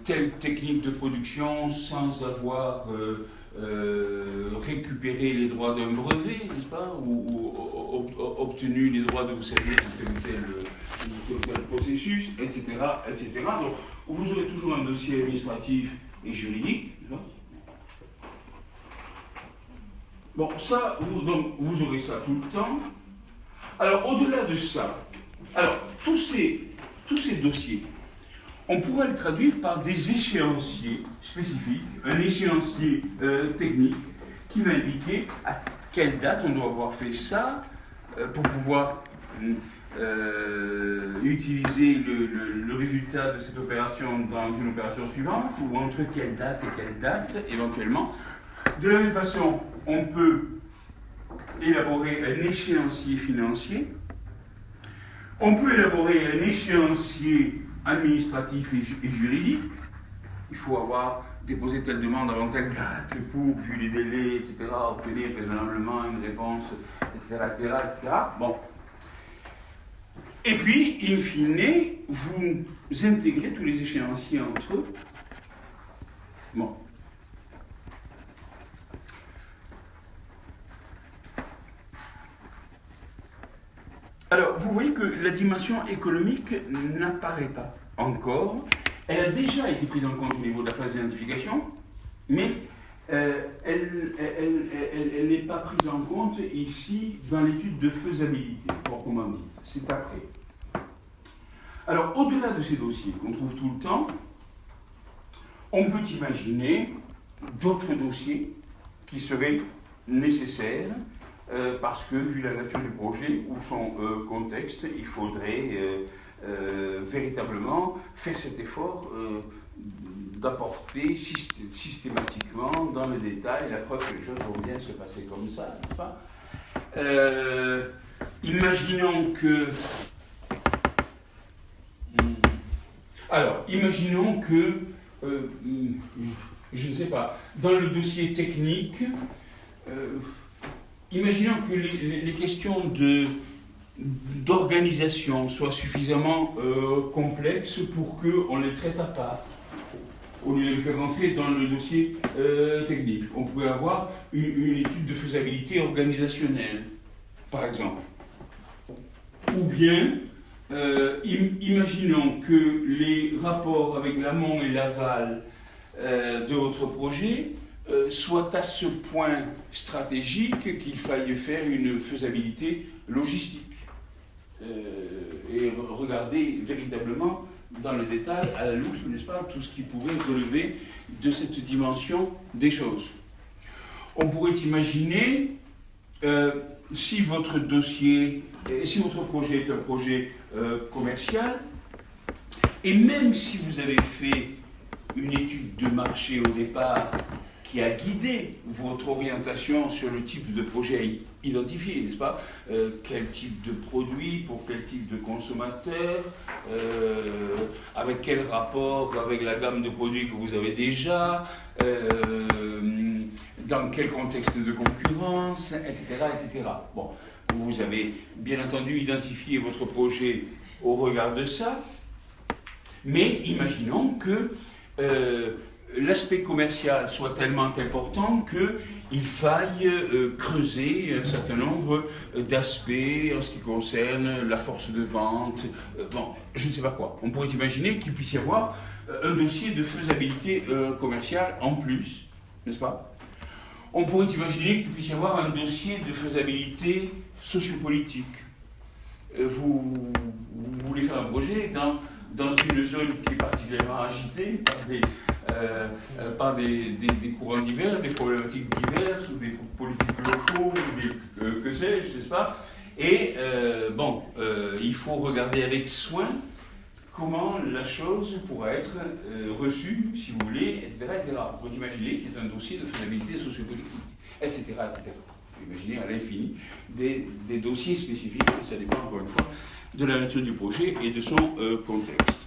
[SPEAKER 5] telle technique de production sans avoir récupéré les droits d'un brevet, n'est-ce pas, ou obtenu les droits de vous servir de tel processus, etc., etc. Donc, vous aurez toujours un dossier administratif et juridique, n'est-ce pas? Bon, ça, vous aurez ça tout le temps. Alors, au-delà de ça, alors, tous ces dossiers, on pourrait les traduire par des échéanciers spécifiques, un échéancier technique qui va indiquer à quelle date on doit avoir fait ça pour pouvoir utiliser le résultat de cette opération dans une opération suivante, ou entre quelle date et quelle date, éventuellement. De la même façon, on peut élaborer un échéancier financier, on peut élaborer un échéancier administratif et juridique. Il faut avoir déposé telle demande avant telle date pour, vu les délais, etc., obtenir raisonnablement une réponse, etc., etc., etc. Bon. Et puis, in fine, vous intégrez tous les échéanciers entre eux. Bon. Alors, vous voyez que la dimension économique n'apparaît pas encore. Elle a déjà été prise en compte au niveau de la phase d'identification, mais elle n'est pas prise en compte ici dans l'étude de faisabilité, proprement dite. C'est après. Alors, au-delà de ces dossiers qu'on trouve tout le temps, on peut imaginer d'autres dossiers qui seraient nécessaires parce que, vu la nature du projet ou son contexte, il faudrait véritablement faire cet effort d'apporter systématiquement dans le détail la preuve que les choses vont bien se passer comme ça, n'est-ce pas ? Imaginons que... Alors, imaginons que, je ne sais pas, dans le dossier technique, imaginons que les questions d'organisation soient suffisamment complexes pour qu'on les traite à part, au lieu de les faire rentrer dans le dossier technique. On pourrait avoir une étude de faisabilité organisationnelle, par exemple. Ou bien, imaginons que les rapports avec l'amont et l'aval de votre projet soient à ce point stratégiques qu'il faille faire une faisabilité logistique. Et regarder véritablement dans le détail, à la loupe, n'est-ce pas, tout ce qui pourrait relever de cette dimension des choses. On pourrait imaginer, si votre dossier, si votre projet est un projet commercial, et même si vous avez fait une étude de marché au départ qui a guidé votre orientation sur le type de projet à identifier, n'est-ce pas ? Quel type de produit, pour quel type de consommateur, avec quel rapport avec la gamme de produits que vous avez déjà, dans quel contexte de concurrence, etc., etc. Bon, vous avez bien entendu identifié votre projet au regard de ça, mais imaginons que l'aspect commercial soit tellement important qu'il faille creuser un certain nombre d'aspects en ce qui concerne la force de vente, bon, je ne sais pas quoi. On pourrait imaginer qu'il puisse y avoir un dossier de faisabilité commerciale en plus, n'est-ce pas ? On pourrait imaginer qu'il puisse y avoir un dossier de faisabilité sociopolitique. Vous voulez faire un projet dans une zone qui est particulièrement agitée par des courants divers, des problématiques diverses, ou des politiques locaux, ou que sais-je, n'est-ce pas ? Et il faut regarder avec soin comment la chose pourra être reçue, si vous voulez, etc. etc. Vous pouvez imaginer qu'il y a un dossier de faisabilité sociopolitique, etc. etc. Vous pouvez imaginer à l'infini des dossiers spécifiques, ça dépend encore une fois de la nature du projet et de son contexte.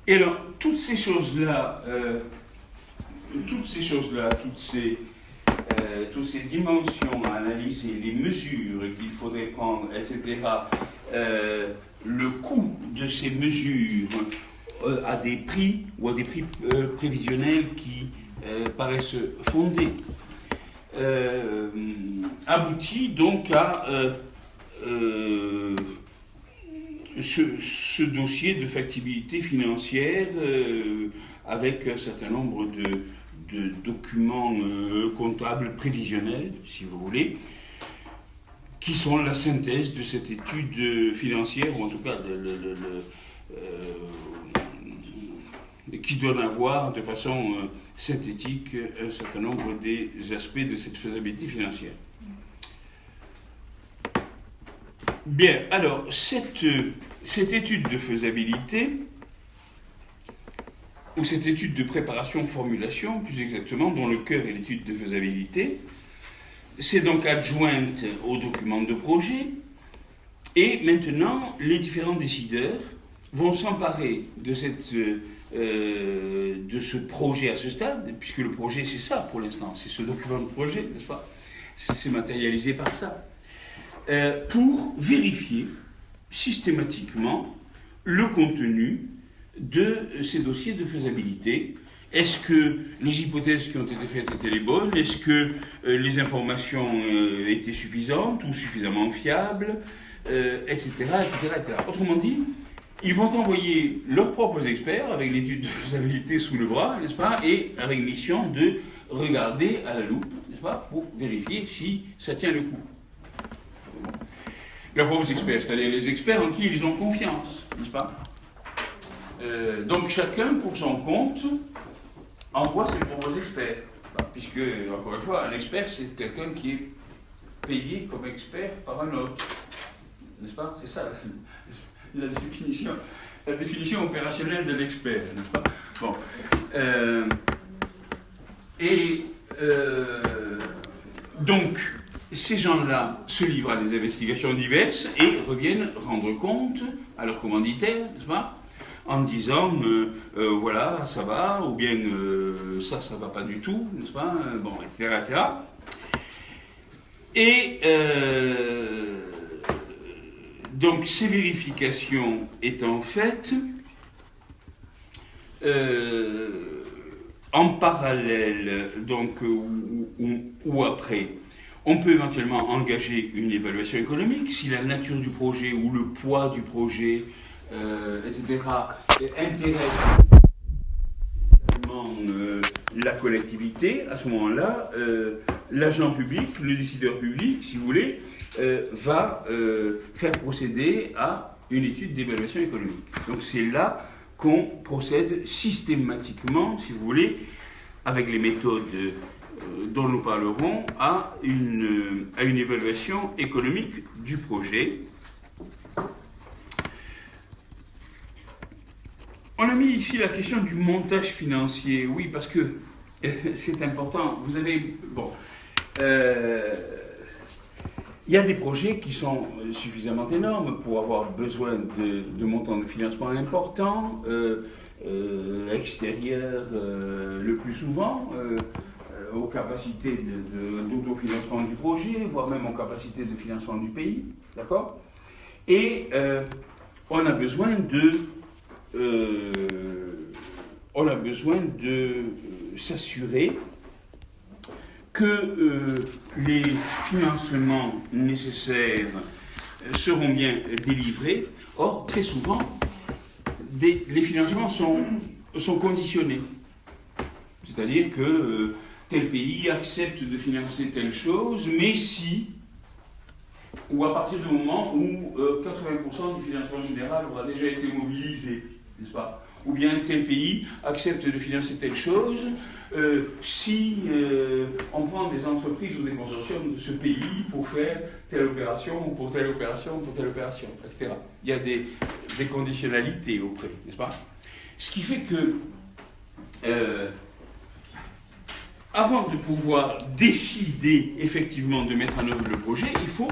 [SPEAKER 5] Et alors, toutes ces choses-là, toutes ces dimensions à analyser, les mesures qu'il faudrait prendre, etc., le coût de ces mesures à des prix ou à des prix prévisionnels qui paraissent fondés, aboutit donc à ce dossier de factibilité financière avec un certain nombre de documents comptables prévisionnels, si vous voulez, qui sont la synthèse de cette étude financière, ou en tout cas qui donne à voir de façon synthétique un certain nombre des aspects de cette faisabilité financière. Bien, alors, cette étude de faisabilité, ou cette étude de préparation-formulation, plus exactement, dont le cœur est l'étude de faisabilité, c'est donc adjointe au document de projet, et maintenant, les différents décideurs vont s'emparer de ce projet à ce stade, puisque le projet, c'est ça pour l'instant, c'est ce document de projet, n'est-ce pas ? C'est matérialisé par ça. Pour vérifier systématiquement le contenu de ces dossiers de faisabilité Est-ce que les hypothèses qui ont été faites étaient les bonnes? Est-ce que les informations étaient suffisantes ou suffisamment fiables, etc., etc., etc. Autrement dit, ils vont envoyer leurs propres experts avec l'étude de faisabilité sous le bras, n'est-ce pas, et avec mission de regarder à la loupe, n'est-ce pas, pour vérifier si ça tient le coup. Leurs propres experts, c'est-à-dire les experts en qui ils ont confiance, n'est-ce pas? Donc chacun, pour son compte, envoie ses propres experts. Puisque, encore une fois, un expert, c'est quelqu'un qui est payé comme expert par un autre. N'est-ce pas? C'est ça la définition opérationnelle de l'expert, n'est-ce pas? Bon. Donc, ces gens-là se livrent à des investigations diverses et reviennent rendre compte à leurs commanditaires, n'est-ce pas, en disant voilà, ça va, ou bien ça va pas du tout, n'est-ce pas, bon, etc., etc. Et donc ces vérifications étant faites, en parallèle, donc, ou après, on peut éventuellement engager une évaluation économique si la nature du projet ou le poids du projet, etc., intéresse la collectivité. À ce moment-là, l'agent public, le décideur public, si vous voulez, va faire procéder à une étude d'évaluation économique. Donc c'est là qu'on procède systématiquement, si vous voulez, avec les méthodes dont nous parlerons, à une évaluation économique du projet. On a mis ici la question du montage financier, oui, parce que c'est important. Vous avez, bon, il y a des projets qui sont suffisamment énormes pour avoir besoin de montants de financement importants, extérieurs le plus souvent, aux capacités d'autofinancement du projet, voire même aux capacités de financement du pays, d'accord? Et on a besoin de s'assurer que les financements nécessaires seront bien délivrés. Or, très souvent, les financements sont conditionnés. C'est-à-dire que tel pays accepte de financer telle chose, mais si, ou à partir du moment où 80% du financement général aura déjà été mobilisé, n'est-ce pas? Ou bien tel pays accepte de financer telle chose si on prend des entreprises ou des consortiums de ce pays pour faire telle opération, ou pour telle opération, ou pour telle opération, etc. Il y a des conditionnalités auprès, n'est-ce pas? Ce qui fait que avant de pouvoir décider effectivement de mettre en œuvre le projet, il faut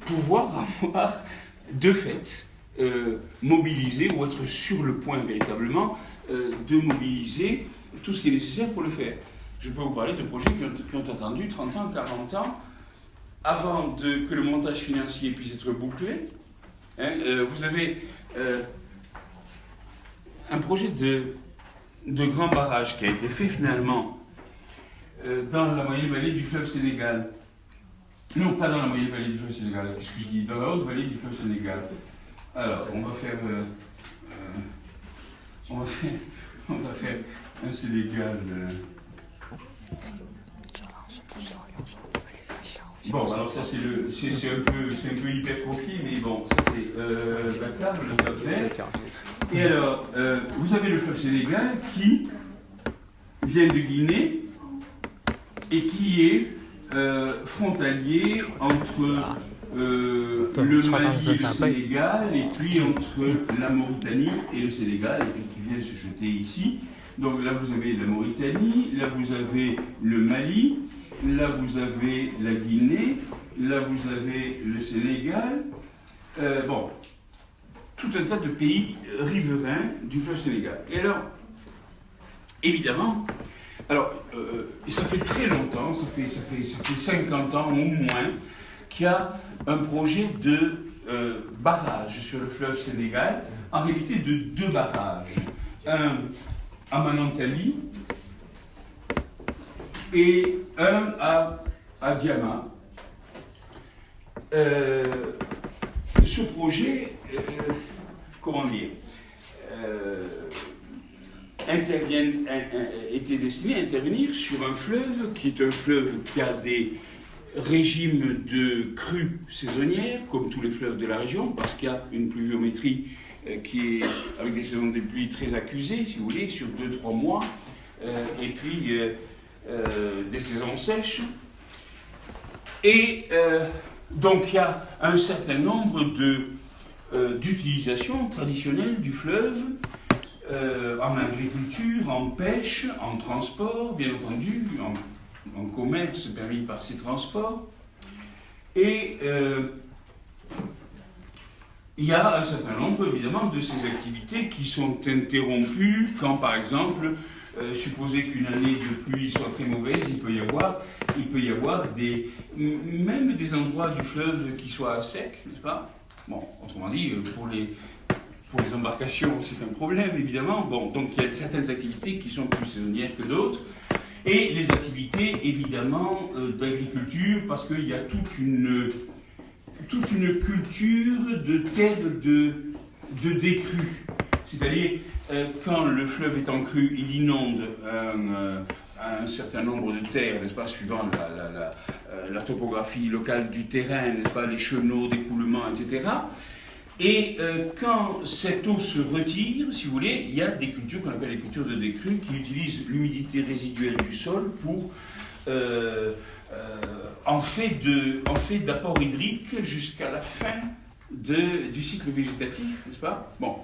[SPEAKER 5] pouvoir avoir de fait mobiliser ou être sur le point véritablement de mobiliser tout ce qui est nécessaire pour le faire. Je peux vous parler de projets qui ont attendu 30 ans, 40 ans avant que le montage financier puisse être bouclé. Hein, vous avez un projet de grand barrage qui a été fait finalement dans la moyenne vallée du fleuve Sénégal. Non, pas dans la moyenne vallée du fleuve Sénégal, qu'est-ce que je dis? Dans la haute vallée du fleuve Sénégal. Alors, on va faire un Sénégal. Bon, alors ça c'est un peu hypertrophié, mais bon, ça c'est Dakar, le top vert. Et alors, vous avez le fleuve Sénégal qui vient de Guinée et qui est frontalier entre le Mali et le Sénégal, et puis entre la Mauritanie et le Sénégal, et puis qui vient se jeter ici. Donc là vous avez la Mauritanie, là vous avez le Mali, là vous avez la Guinée, là vous avez le Sénégal, bon, tout un tas de pays riverains du fleuve Sénégal. Et alors, évidemment, alors, ça fait très longtemps, ça fait 50 ans au moins, qu'il y a un projet de barrage sur le fleuve Sénégal, en réalité de deux barrages. Un à Manantali et un à Diama. Ce projet, comment dire, était destiné à intervenir sur un fleuve qui est un fleuve qui a des régimes de crues saisonnières, comme tous les fleuves de la région, parce qu'il y a une pluviométrie qui est avec des saisons de pluie très accusées, si vous voulez, sur 2-3 mois, et puis des saisons sèches. Et donc il y a un certain nombre d'utilisations traditionnelles du fleuve, en agriculture, en pêche, en transport, bien entendu, en commerce permis par ces transports. Et il y a un certain nombre, évidemment, de ces activités qui sont interrompues quand, par exemple, supposer qu'une année de pluie soit très mauvaise, il peut y avoir même des endroits du fleuve qui soient à sec, n'est-ce pas? Bon, autrement dit, pour les embarcations, c'est un problème, évidemment. Bon, donc il y a certaines activités qui sont plus saisonnières que d'autres. Et les activités, évidemment, d'agriculture, parce qu'il y a toute une culture de terre de décrue. C'est-à-dire, quand le fleuve est en crue, il inonde un certain nombre de terres, n'est-ce pas, suivant la topographie locale du terrain, n'est-ce pas, les chenaux d'écoulement, etc. Et quand cette eau se retire, si vous voulez, il y a des cultures qu'on appelle les cultures de décrue qui utilisent l'humidité résiduelle du sol pour en fait d'apport hydrique jusqu'à la fin du cycle végétatif, n'est-ce pas? Bon.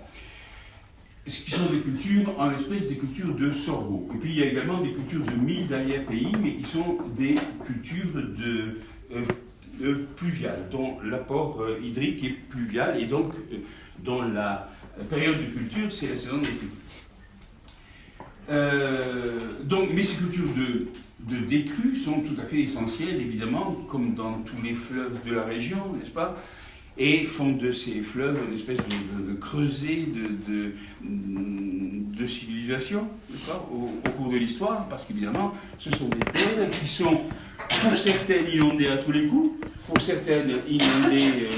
[SPEAKER 5] Ce qui sont des cultures, en l'espèce des cultures de sorgho. Et puis il y a également des cultures de mil d'arrière-pays, mais qui sont des cultures pluviales, dont l'apport hydrique est pluvial, et donc dont la période de culture, c'est la saison des pluies. Mais ces cultures de décrue sont tout à fait essentielles, évidemment, comme dans tous les fleuves de la région, n'est-ce pas? Et font de ces fleuves une espèce de creuset de civilisation, n'est-ce pas, au cours de l'histoire, parce qu'évidemment, ce sont des terres qui sont, pour certaines, inondées à tous les coups, pour certaines, inondées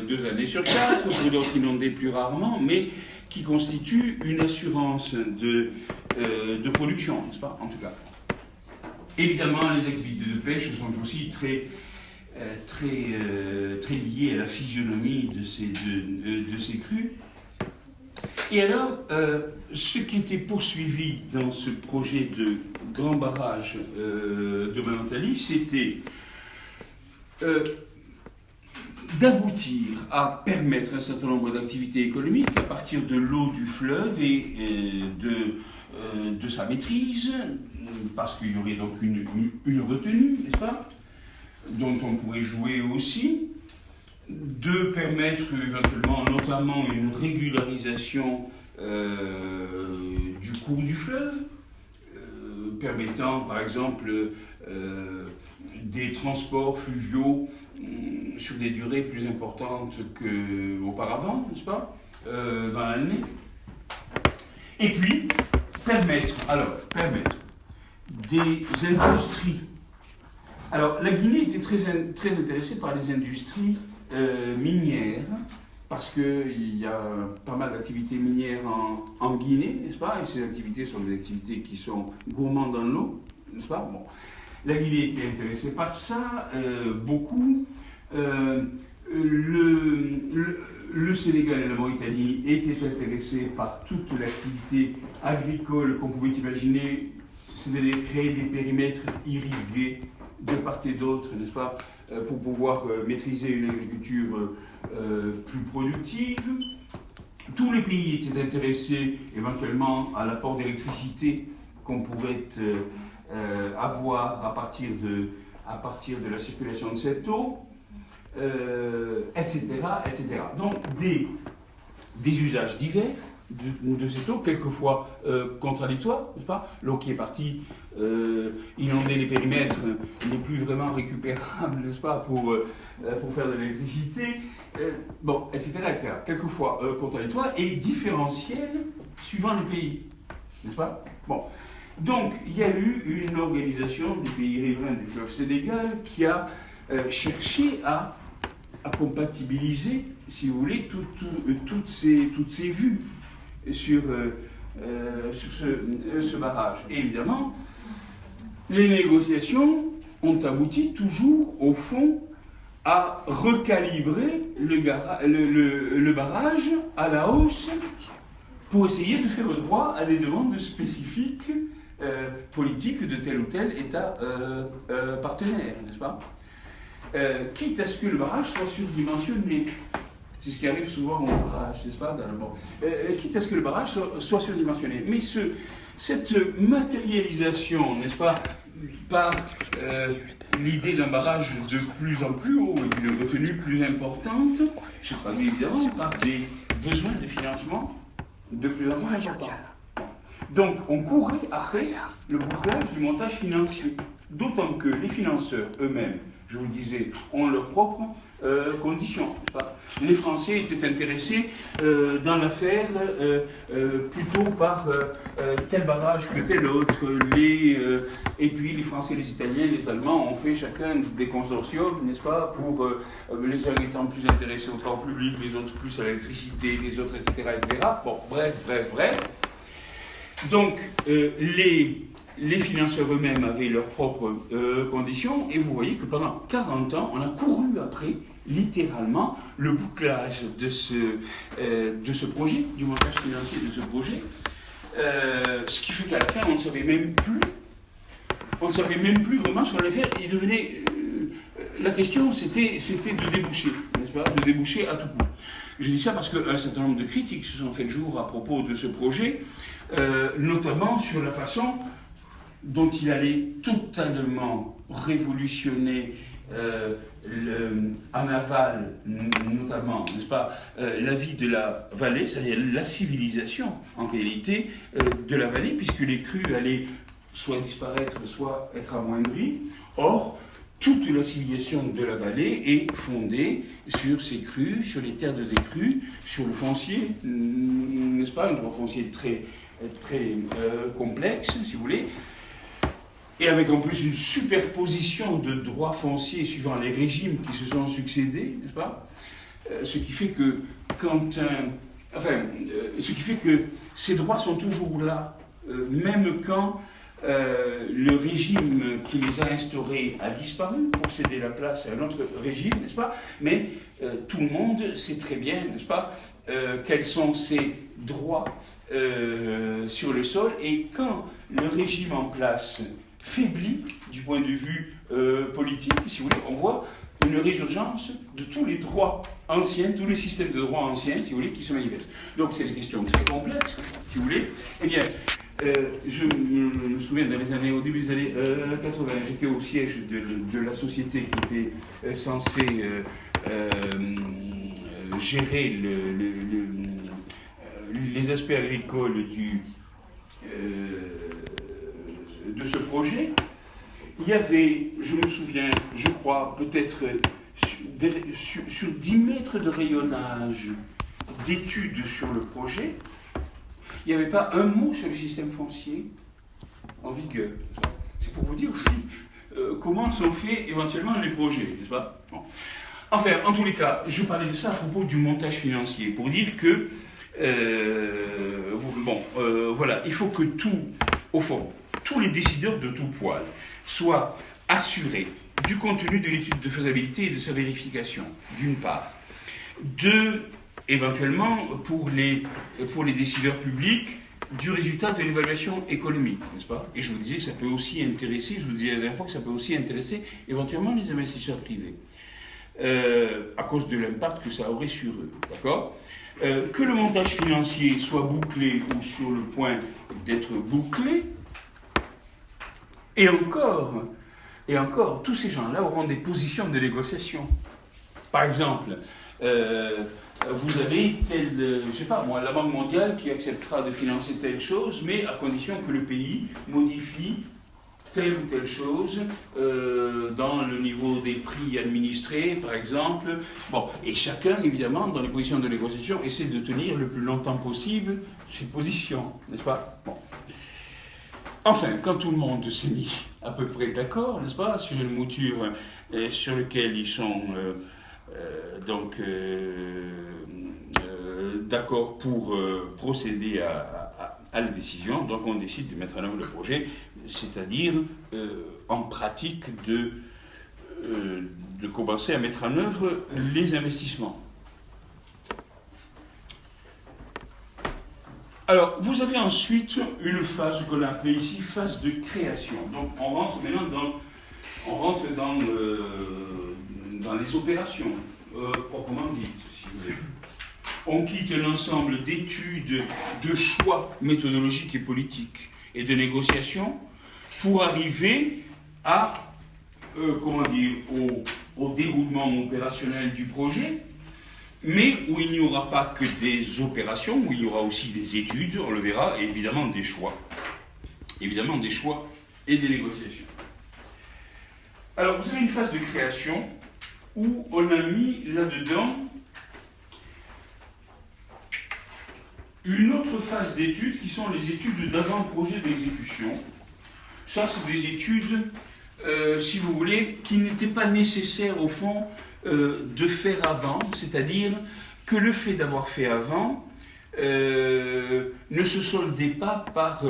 [SPEAKER 5] 2 années sur 4, pour d'autres, inondées plus rarement, mais qui constituent une assurance de production, n'est-ce pas, en tout cas. Évidemment, les activités de pêche sont aussi très liées à la physionomie de ces crues. Et alors, ce qui était poursuivi dans ce projet de grand barrage de Manantali, c'était d'aboutir à permettre un certain nombre d'activités économiques à partir de l'eau du fleuve et de sa maîtrise, parce qu'il y aurait donc une retenue, n'est-ce pas, dont on pourrait jouer aussi, de permettre éventuellement, notamment, une régularisation du cours du fleuve, permettant, par exemple, des transports fluviaux sur des durées plus importantes qu'auparavant, n'est-ce pas, dans l'année. Et puis, permettre des industries. Alors, la Guinée était très intéressée par les industries minières, parce qu'il y a pas mal d'activités minières en Guinée, n'est-ce pas? Et ces activités sont des activités qui sont gourmandes en eau, n'est-ce pas? Bon. La Guinée était intéressée par ça, beaucoup. Le Sénégal et la Mauritanie étaient intéressés par toute l'activité agricole qu'on pouvait imaginer, c'est-à-dire créer des périmètres irrigués de part et d'autre, n'est-ce pas, pour pouvoir maîtriser une agriculture plus productive. Tous les pays étaient intéressés éventuellement à l'apport d'électricité qu'on pourrait avoir à partir de la circulation de cette eau, etc., etc. Donc des usages divers de cette eau, quelquefois contradictoires, n'est-ce pas? L'eau qui est partie inonder les périmètres n'est plus vraiment récupérable, n'est-ce pas, pour faire de l'électricité, etc., etc. Quelquefois contradictoires et différentiels suivant les pays. n'est-ce pas? Bon. Donc, il y a eu une organisation des pays riverains du fleuve Sénégal qui a cherché à compatibiliser, si vous voulez, toutes ces vues sur ce barrage. Et évidemment, les négociations ont abouti toujours, au fond, à recalibrer le barrage à la hausse pour essayer de faire droit à des demandes spécifiques politiques de tel ou tel État partenaire, n'est-ce pas? Quitte à ce que le barrage soit surdimensionné. C'est ce qui arrive souvent au barrage, n'est-ce pas? Quitte à ce que le barrage soit surdimensionné. Mais cette matérialisation, n'est-ce pas, par l'idée d'un barrage de plus en plus haut et d'une retenue plus importante, se traduit évidemment par des besoins de financement de plus en plus importants. Donc on courait après le bouclage du montage financier, d'autant que les financeurs eux-mêmes, je vous le disais, ont leurs propres conditions. Les Français étaient intéressés dans l'affaire plutôt par tel barrage que tel autre. Et puis les Français, les Italiens, les Allemands ont fait chacun des consortiums, n'est-ce pas, pour les uns étant plus intéressés au travaux public, les autres plus à l'électricité, les autres, etc., etc. Bon, bref. Donc, les financeurs eux-mêmes avaient leurs propres conditions, et vous voyez que pendant 40 ans, on a couru après, littéralement, le bouclage de ce projet, du montage financier de ce projet, ce qui fait qu'à la fin, on ne savait même plus vraiment ce qu'on allait faire. Il devenait... la question, c'était de déboucher, n'est-ce pas, de déboucher à tout coup. Je dis ça parce qu'un certain nombre de critiques se sont fait jour à propos de ce projet, notamment sur la façon dont il allait totalement révolutionner en aval, notamment, n'est-ce pas, la vie de la vallée, c'est-à-dire la civilisation, en réalité, de la vallée, puisque les crues allaient soit disparaître, soit être amoindries. Or, toute la civilisation de la vallée est fondée sur ces crues, sur les terres de décrue, sur le foncier, n'est-ce pas, un droit foncier très complexe, si vous voulez, et avec en plus une superposition de droits fonciers suivant les régimes qui se sont succédés, n'est-ce pas? Ce qui fait que ce qui fait que ces droits sont toujours là, même quand le régime qui les a instaurés a disparu pour céder la place à un autre régime, n'est-ce pas? Mais tout le monde sait très bien, n'est-ce pas, quels sont ces droits sur le sol, et quand le régime en place faiblit du point de vue politique, si vous voulez, on voit une résurgence de tous les droits anciens, tous les systèmes de droits anciens, si vous voulez, qui se manifestent. Donc c'est des questions très complexes, si vous voulez. Eh bien, je me souviens au début des années 80, j'étais au siège de la société qui était censée gérer les aspects agricoles de ce projet. Il y avait, je me souviens, je crois, peut-être sur 10 mètres de rayonnage d'études sur le projet, il n'y avait pas un mot sur le système foncier en vigueur. C'est pour vous dire aussi comment sont faits éventuellement les projets, n'est-ce pas? Bon. Enfin, en tous les cas, je parlais de ça à propos du montage financier, pour dire que, voilà, il faut que au fond, tous les décideurs de tout poil soient assurés du contenu de l'étude de faisabilité et de sa vérification, d'une part. Deux, éventuellement, pour les décideurs publics, du résultat de l'évaluation économique, n'est-ce pas? Et je vous disais que ça peut aussi intéresser, je vous disais la dernière fois que ça peut aussi intéresser éventuellement les investisseurs privés, à cause de l'impact que ça aurait sur eux, d'accord? Que le montage financier soit bouclé ou sur le point d'être bouclé, et encore, tous ces gens-là auront des positions de négociation. Par exemple, vous avez je ne sais pas moi, la Banque mondiale qui acceptera de financer telle chose, mais à condition que le pays modifie telle ou telle chose dans le niveau des prix administrés, par exemple. Bon, et chacun, évidemment, dans les positions de négociation, essaie de tenir le plus longtemps possible ses positions, n'est-ce pas? Bon. Enfin, quand tout le monde s'est mis à peu près d'accord, n'est-ce pas, sur une mouture sur laquelle ils sont d'accord pour procéder à la décision, donc on décide de mettre en œuvre le projet, c'est-à-dire en pratique de commencer à mettre en œuvre les investissements. Alors, vous avez ensuite une phase qu'on a appelée ici phase de création. Donc, on rentre maintenant dans les opérations, proprement dites, si vous voulez. On quitte un ensemble d'études, de choix méthodologiques et politiques et de négociations pour arriver à, au déroulement opérationnel du projet, mais où il n'y aura pas que des opérations, où il y aura aussi des études, on le verra, et évidemment des choix. Évidemment des choix et des négociations. Alors, vous avez une phase de création où on a mis là-dedans une autre phase d'études qui sont les études d'avant-projet d'exécution. Ça, c'est des études, si vous voulez, qui n'étaient pas nécessaires au fond de faire avant, c'est-à-dire que le fait d'avoir fait avant ne se soldait pas par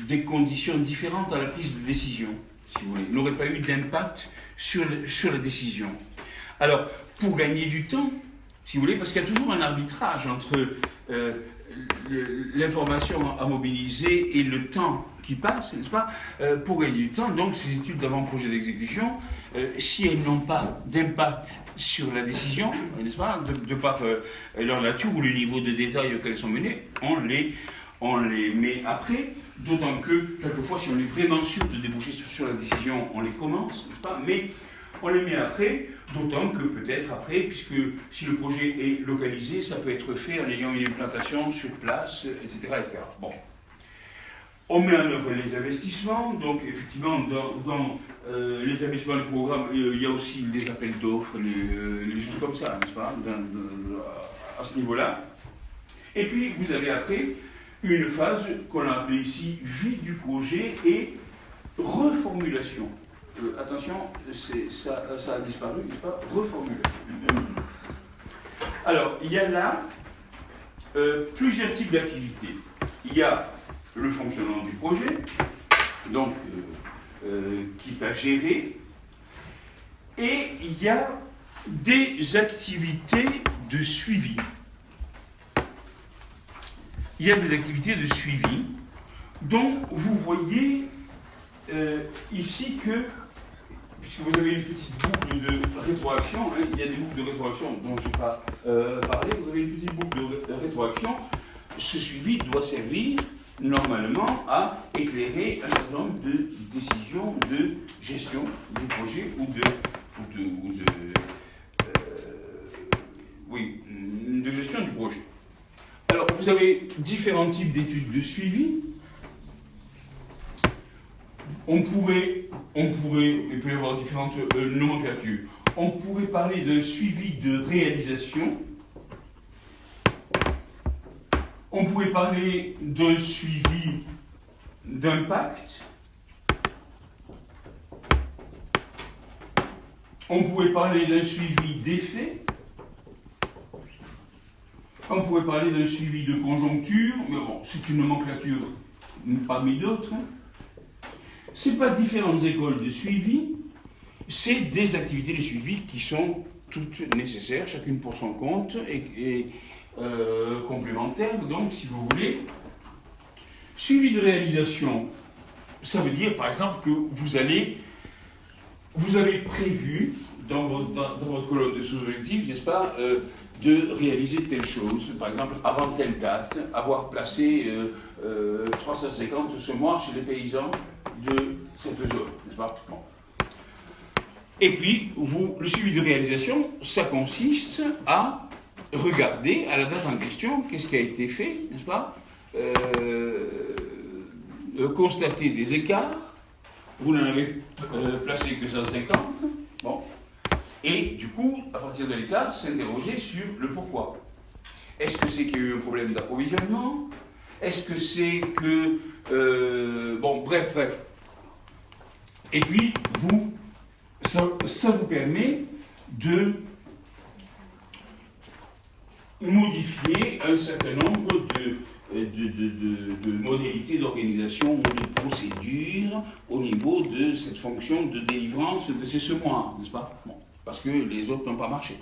[SPEAKER 5] des conditions différentes à la prise de décision, si vous voulez, n'aurait pas eu d'impact sur la décision. Alors, pour gagner du temps, si vous voulez, parce qu'il y a toujours un arbitrage entre l'information à mobiliser et le temps qui passe, n'est-ce pas, pour gagner du temps. Donc, ces études d'avant-projet d'exécution, si elles n'ont pas d'impact sur la décision, n'est-ce pas, de par leur nature ou le niveau de détail auquel elles sont menées, on les met après, d'autant que, quelquefois, si on est vraiment sûr de déboucher sur la décision, on les commence, n'est-ce pas, mais on les met après, d'autant que peut-être après, puisque si le projet est localisé, ça peut être fait en ayant une implantation sur place, etc. etc. Bon. On met en œuvre les investissements, donc effectivement, dans l'établissement du programme, il y a aussi les appels d'offres, les choses comme ça, n'est-ce pas, à ce niveau-là. Et puis, vous avez après une phase qu'on a appelée ici vie du projet et reformulation. Attention, ça a disparu, n'est-ce pas, reformulation. Alors, il y a là plusieurs types d'activités. Il y a le fonctionnement du projet, donc qui est à gérer, et il y a des activités de suivi. Il y a des activités de suivi dont vous voyez ici que, puisque vous avez une petite boucle de rétroaction, hein, il y a des boucles de rétroaction dont je n'ai pas parlé, vous avez une petite boucle de rétroaction, ce suivi doit servir normalement à éclairer un certain nombre de décisions de gestion du projet ou de gestion du projet. Alors, vous avez différents types d'études de suivi. Il peut y avoir différentes nomenclatures. On pourrait parler de suivi de réalisation. On pourrait parler d'un suivi d'impact. On pourrait parler d'un suivi d'effet. On pourrait parler d'un suivi de conjoncture, mais bon, c'est une nomenclature parmi d'autres. Ce n'est pas différentes écoles de suivi, c'est des activités de suivi qui sont toutes nécessaires, chacune pour son compte, et complémentaires, donc, si vous voulez. Suivi de réalisation, ça veut dire, par exemple, que vous avez prévu, dans votre colonne de sous-objectifs, n'est-ce pas, de réaliser telle chose, par exemple, avant telle date, avoir placé 350 semoirs chez les paysans de cette zone, n'est-ce pas? Bon. Et puis, le suivi de réalisation, ça consiste à regarder à la date en question qu'est-ce qui a été fait, n'est-ce pas, constater des écarts, vous n'en avez placé que 150, bon, et du coup, à partir de l'écart, s'interroger sur le pourquoi. Est-ce que c'est qu'il y a eu un problème d'approvisionnement? Est-ce que c'est que... bon, bref. Et puis, ça vous permet de modifier un certain nombre de modalités d'organisation ou de procédures au niveau de cette fonction de délivrance de ces semoirs, n'est-ce pas? Bon, parce que les autres n'ont pas marché.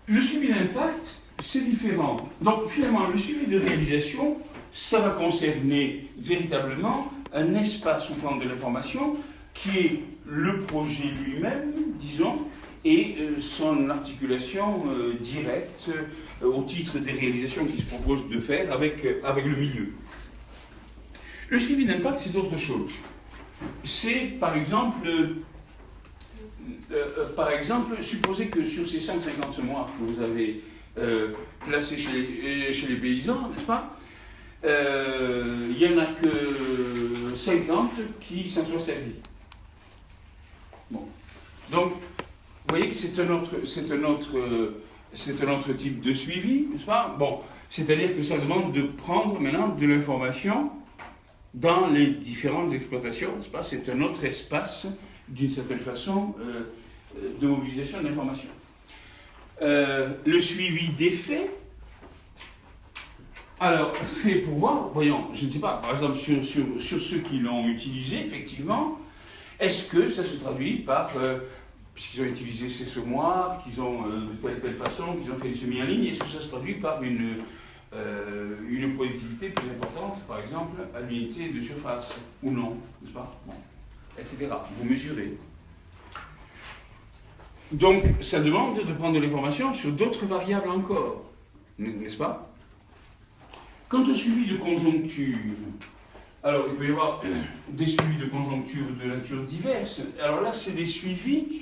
[SPEAKER 5] Le suivi d'impact, c'est différent. Donc finalement, le suivi de réalisation, ça va concerner véritablement un espace au plan de l'information qui est le projet lui-même, disons, et son articulation directe au titre des réalisations qu'il se propose de faire avec le milieu. Le suivi d'impact, c'est autre chose. C'est, par exemple, supposez que sur ces 150 semoirs que vous avez placés chez les paysans, n'est-ce pas, il n'y en a que 50 qui s'en soient servis. Bon. Donc, vous voyez que c'est un autre type de suivi, n'est-ce pas? Bon, c'est-à-dire que ça demande de prendre maintenant de l'information dans les différentes exploitations, n'est-ce pas? C'est un autre espace, d'une certaine façon, de mobilisation de l'information. Le suivi des faits, alors, c'est pour voir, voyons, je ne sais pas, par exemple, sur ceux qui l'ont utilisé, effectivement, est-ce que ça se traduit par... puisqu'ils ont utilisé ces semoirs, qu'ils ont de telle et telle façon, qu'ils ont fait des semis en ligne, est-ce que ça se traduit par une productivité plus importante, par exemple, à l'unité de surface, ou non, n'est-ce pas? Bon, etc. Vous mesurez. Donc, ça demande de prendre de l'information sur d'autres variables encore, n'est-ce pas? Quant au suivi de conjoncture, alors il peut y avoir des suivis de conjoncture de nature diverse. Alors là, c'est des suivis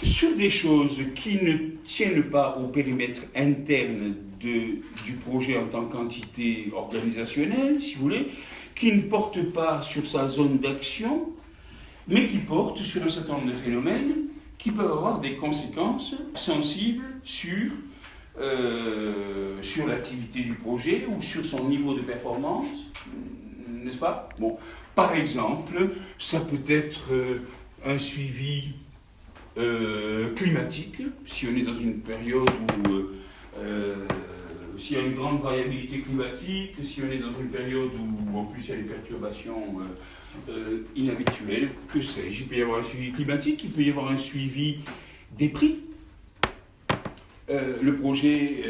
[SPEAKER 5] sur des choses qui ne tiennent pas au périmètre interne du projet en tant qu'entité organisationnelle, si vous voulez, qui ne portent pas sur sa zone d'action, mais qui portent sur un certain nombre de phénomènes qui peuvent avoir des conséquences sensibles sur l'activité du projet ou sur son niveau de performance, n'est-ce pas? Bon, par exemple, ça peut être un suivi climatique, si on est dans une période où s'il y a une grande variabilité climatique, si on est dans une période où en plus il y a des perturbations inhabituelles, que sais-je, il peut y avoir un suivi climatique, il peut y avoir un suivi des prix. Le projet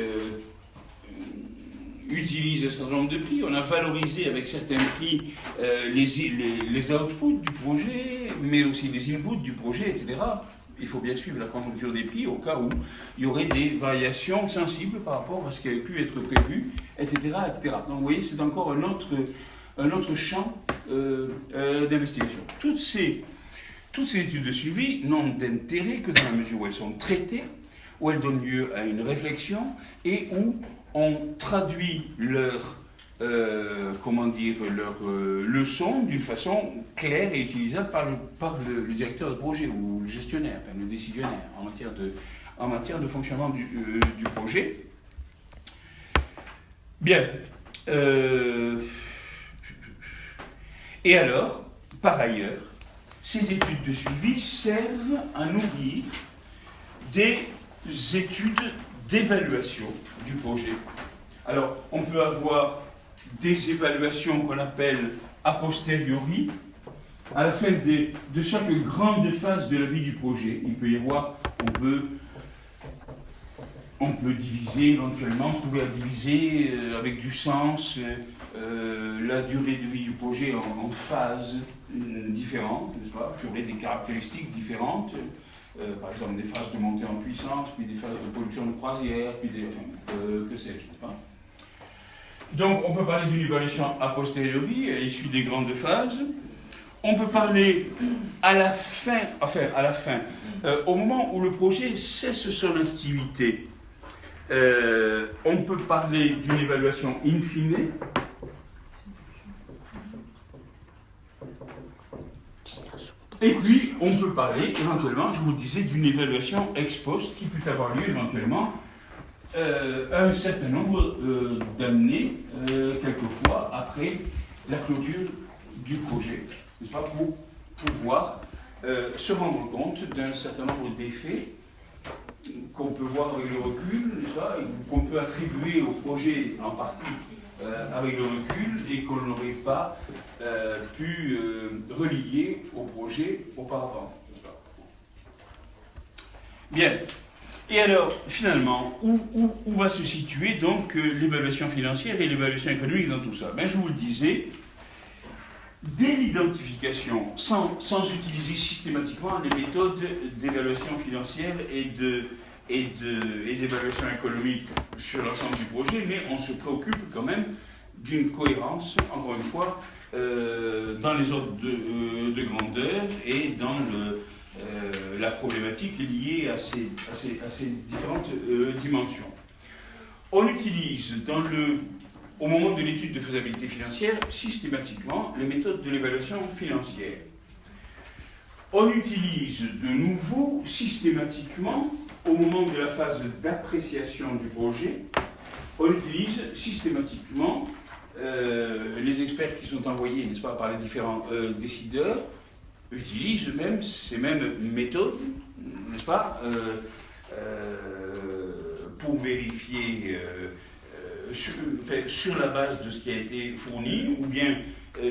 [SPEAKER 5] utilise un certain nombre de prix, on a valorisé avec certains prix les outputs du projet, mais aussi les inputs du projet, etc. Il faut bien suivre la conjoncture des prix au cas où il y aurait des variations sensibles par rapport à ce qui avait pu être prévu, etc. etc. Donc vous voyez, c'est encore un autre champ d'investigation. Toutes ces études de suivi n'ont d'intérêt que dans la mesure où elles sont traitées, où elles donnent lieu à une réflexion et où on traduit leur leçon d'une façon claire et utilisable par le directeur de projet ou le gestionnaire, enfin le décisionnaire en matière de fonctionnement du projet. Bien. Et alors, par ailleurs, ces études de suivi servent à nourrir des études d'évaluation du projet. Alors, on peut avoir des évaluations qu'on appelle a posteriori, à la fin de chaque grande phase de la vie du projet. Il peut y avoir, on peut diviser éventuellement, trouver à diviser avec du sens la durée de vie du projet en phases différentes, n'est-ce pas, qui auraient des caractéristiques différentes. Par exemple, des phases de montée en puissance, puis des phases de production de croisière, puis que sais-je, n'est-ce pas? Donc, on peut parler d'une évaluation a posteriori, issue des grandes phases. On peut parler à la fin, au moment où le projet cesse son activité, on peut parler d'une évaluation in fine. Et puis, on peut parler éventuellement, je vous le disais, d'une évaluation ex post qui peut avoir lieu éventuellement un certain nombre d'années, quelquefois, après la clôture du projet, n'est-ce pas, pour pouvoir se rendre compte d'un certain nombre d'effets qu'on peut voir avec le recul, n'est-ce pas, qu'on peut attribuer au projet en partie avec le recul et qu'on n'aurait pas pu relier au projet auparavant. Bien. Et alors, finalement, où va se situer donc l'évaluation financière et l'évaluation économique dans tout ça? Ben, je vous le disais, dès l'identification, sans utiliser systématiquement les méthodes d'évaluation financière et d'évaluation économique sur l'ensemble du projet, mais on se préoccupe quand même d'une cohérence, encore une fois, dans les ordres de grandeur et dans la problématique liée à ces différentes dimensions. On utilise au moment de l'étude de faisabilité financière systématiquement les méthodes de l'évaluation financière. On utilise de nouveau systématiquement au moment de la phase d'appréciation du projet, on utilise systématiquement les experts qui sont envoyés, n'est-ce pas, par les différents décideurs, utilisent même ces mêmes méthodes, n'est-ce pas, pour vérifier sur la base de ce qui a été fourni, ou bien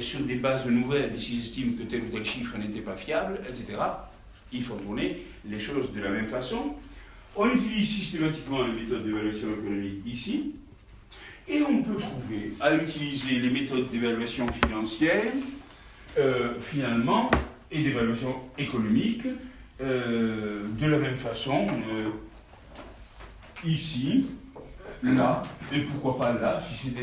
[SPEAKER 5] sur des bases nouvelles, s'ils estiment que tel ou tel chiffre n'était pas fiable, etc. Il faut tourner les choses de la même façon. On utilise systématiquement les méthodes d'évaluation économique ici, et on peut trouver à utiliser les méthodes d'évaluation financière, finalement, et d'évaluation économique, de la même façon, ici, là, et pourquoi pas là, si c'est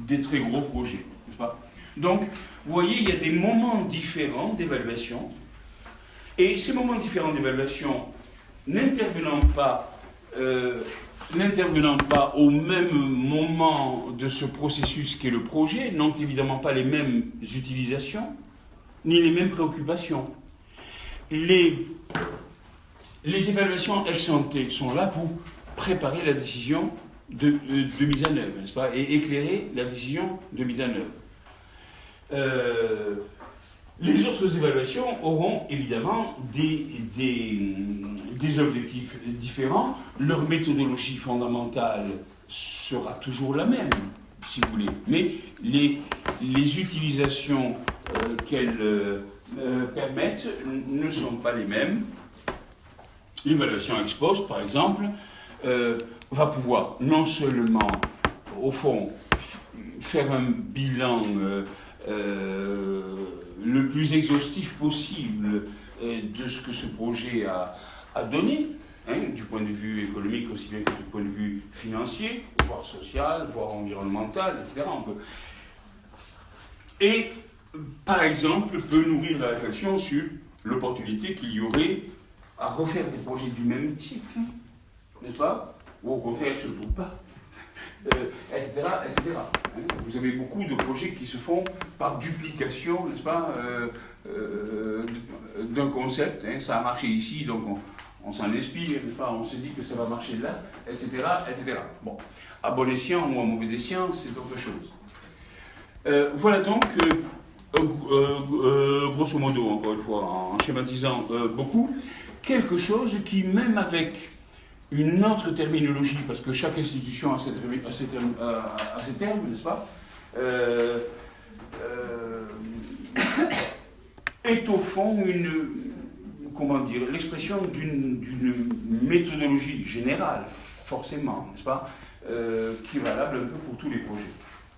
[SPEAKER 5] des très gros projets, n'est-ce pas? Donc, vous voyez, il y a des moments différents d'évaluation, et ces moments différents d'évaluation n'intervenant pas au même moment de ce processus qu'est le projet, n'ont évidemment pas les mêmes utilisations, ni les mêmes préoccupations. Les évaluations ex-ante sont là pour préparer la décision de mise en œuvre, n'est-ce pas, et éclairer la décision de mise en œuvre. Les autres évaluations auront évidemment des objectifs différents. Leur méthodologie fondamentale sera toujours la même, si vous voulez, mais les utilisations qu'elles permettent ne sont pas les mêmes. L'évaluation ex post, par exemple, va pouvoir non seulement, au fond, faire un bilan le plus exhaustif possible de ce que ce projet a donné, hein, du point de vue économique aussi bien que du point de vue financier, voire social, voire environnemental, etc. Et, par exemple, peut nourrir la réflexion sur l'opportunité qu'il y aurait à refaire des projets du même type, n'est-ce pas? Ou au contraire, surtout pas. Etc., etc. Vous avez beaucoup de projets qui se font par duplication, n'est-ce pas, d'un concept. Hein, ça a marché ici, donc on s'en inspire, n'est-ce pas, on se dit que ça va marcher là, etc., etc. Bon, à bon escient ou à mauvais escient, c'est autre chose. Voilà donc, grosso modo, encore une fois, en schématisant beaucoup, quelque chose qui, même avec une autre terminologie, parce que chaque institution a ses termes, n'est-ce pas, est au fond l'expression d'une méthodologie générale, forcément, n'est-ce pas, qui est valable un peu pour tous les projets,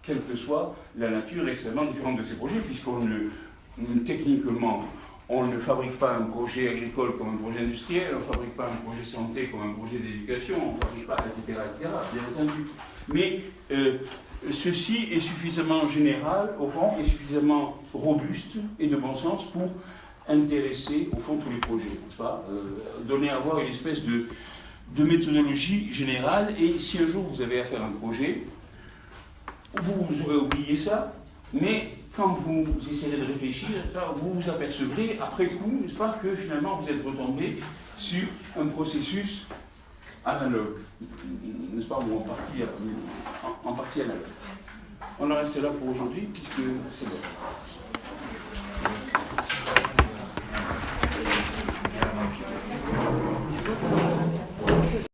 [SPEAKER 5] quelle que soit la nature extrêmement différente de ces projets, techniquement, on ne fabrique pas un projet agricole comme un projet industriel, on ne fabrique pas un projet santé comme un projet d'éducation, on ne fabrique pas, etc., bien entendu. Mais ceci est suffisamment général, au fond, et suffisamment robuste et de bon sens pour intéresser, au fond, tous les projets, n'est-ce pas, donner à voir une espèce de méthodologie générale, et si un jour vous avez à faire un projet, vous aurez oublié ça, mais quand vous essayerez de réfléchir, vous vous apercevrez, après coup, n'est-ce pas, que finalement vous êtes retombé sur un processus analogue, n'est-ce pas, ou en partie analogue. On en reste là pour aujourd'hui, puisque c'est l'heure.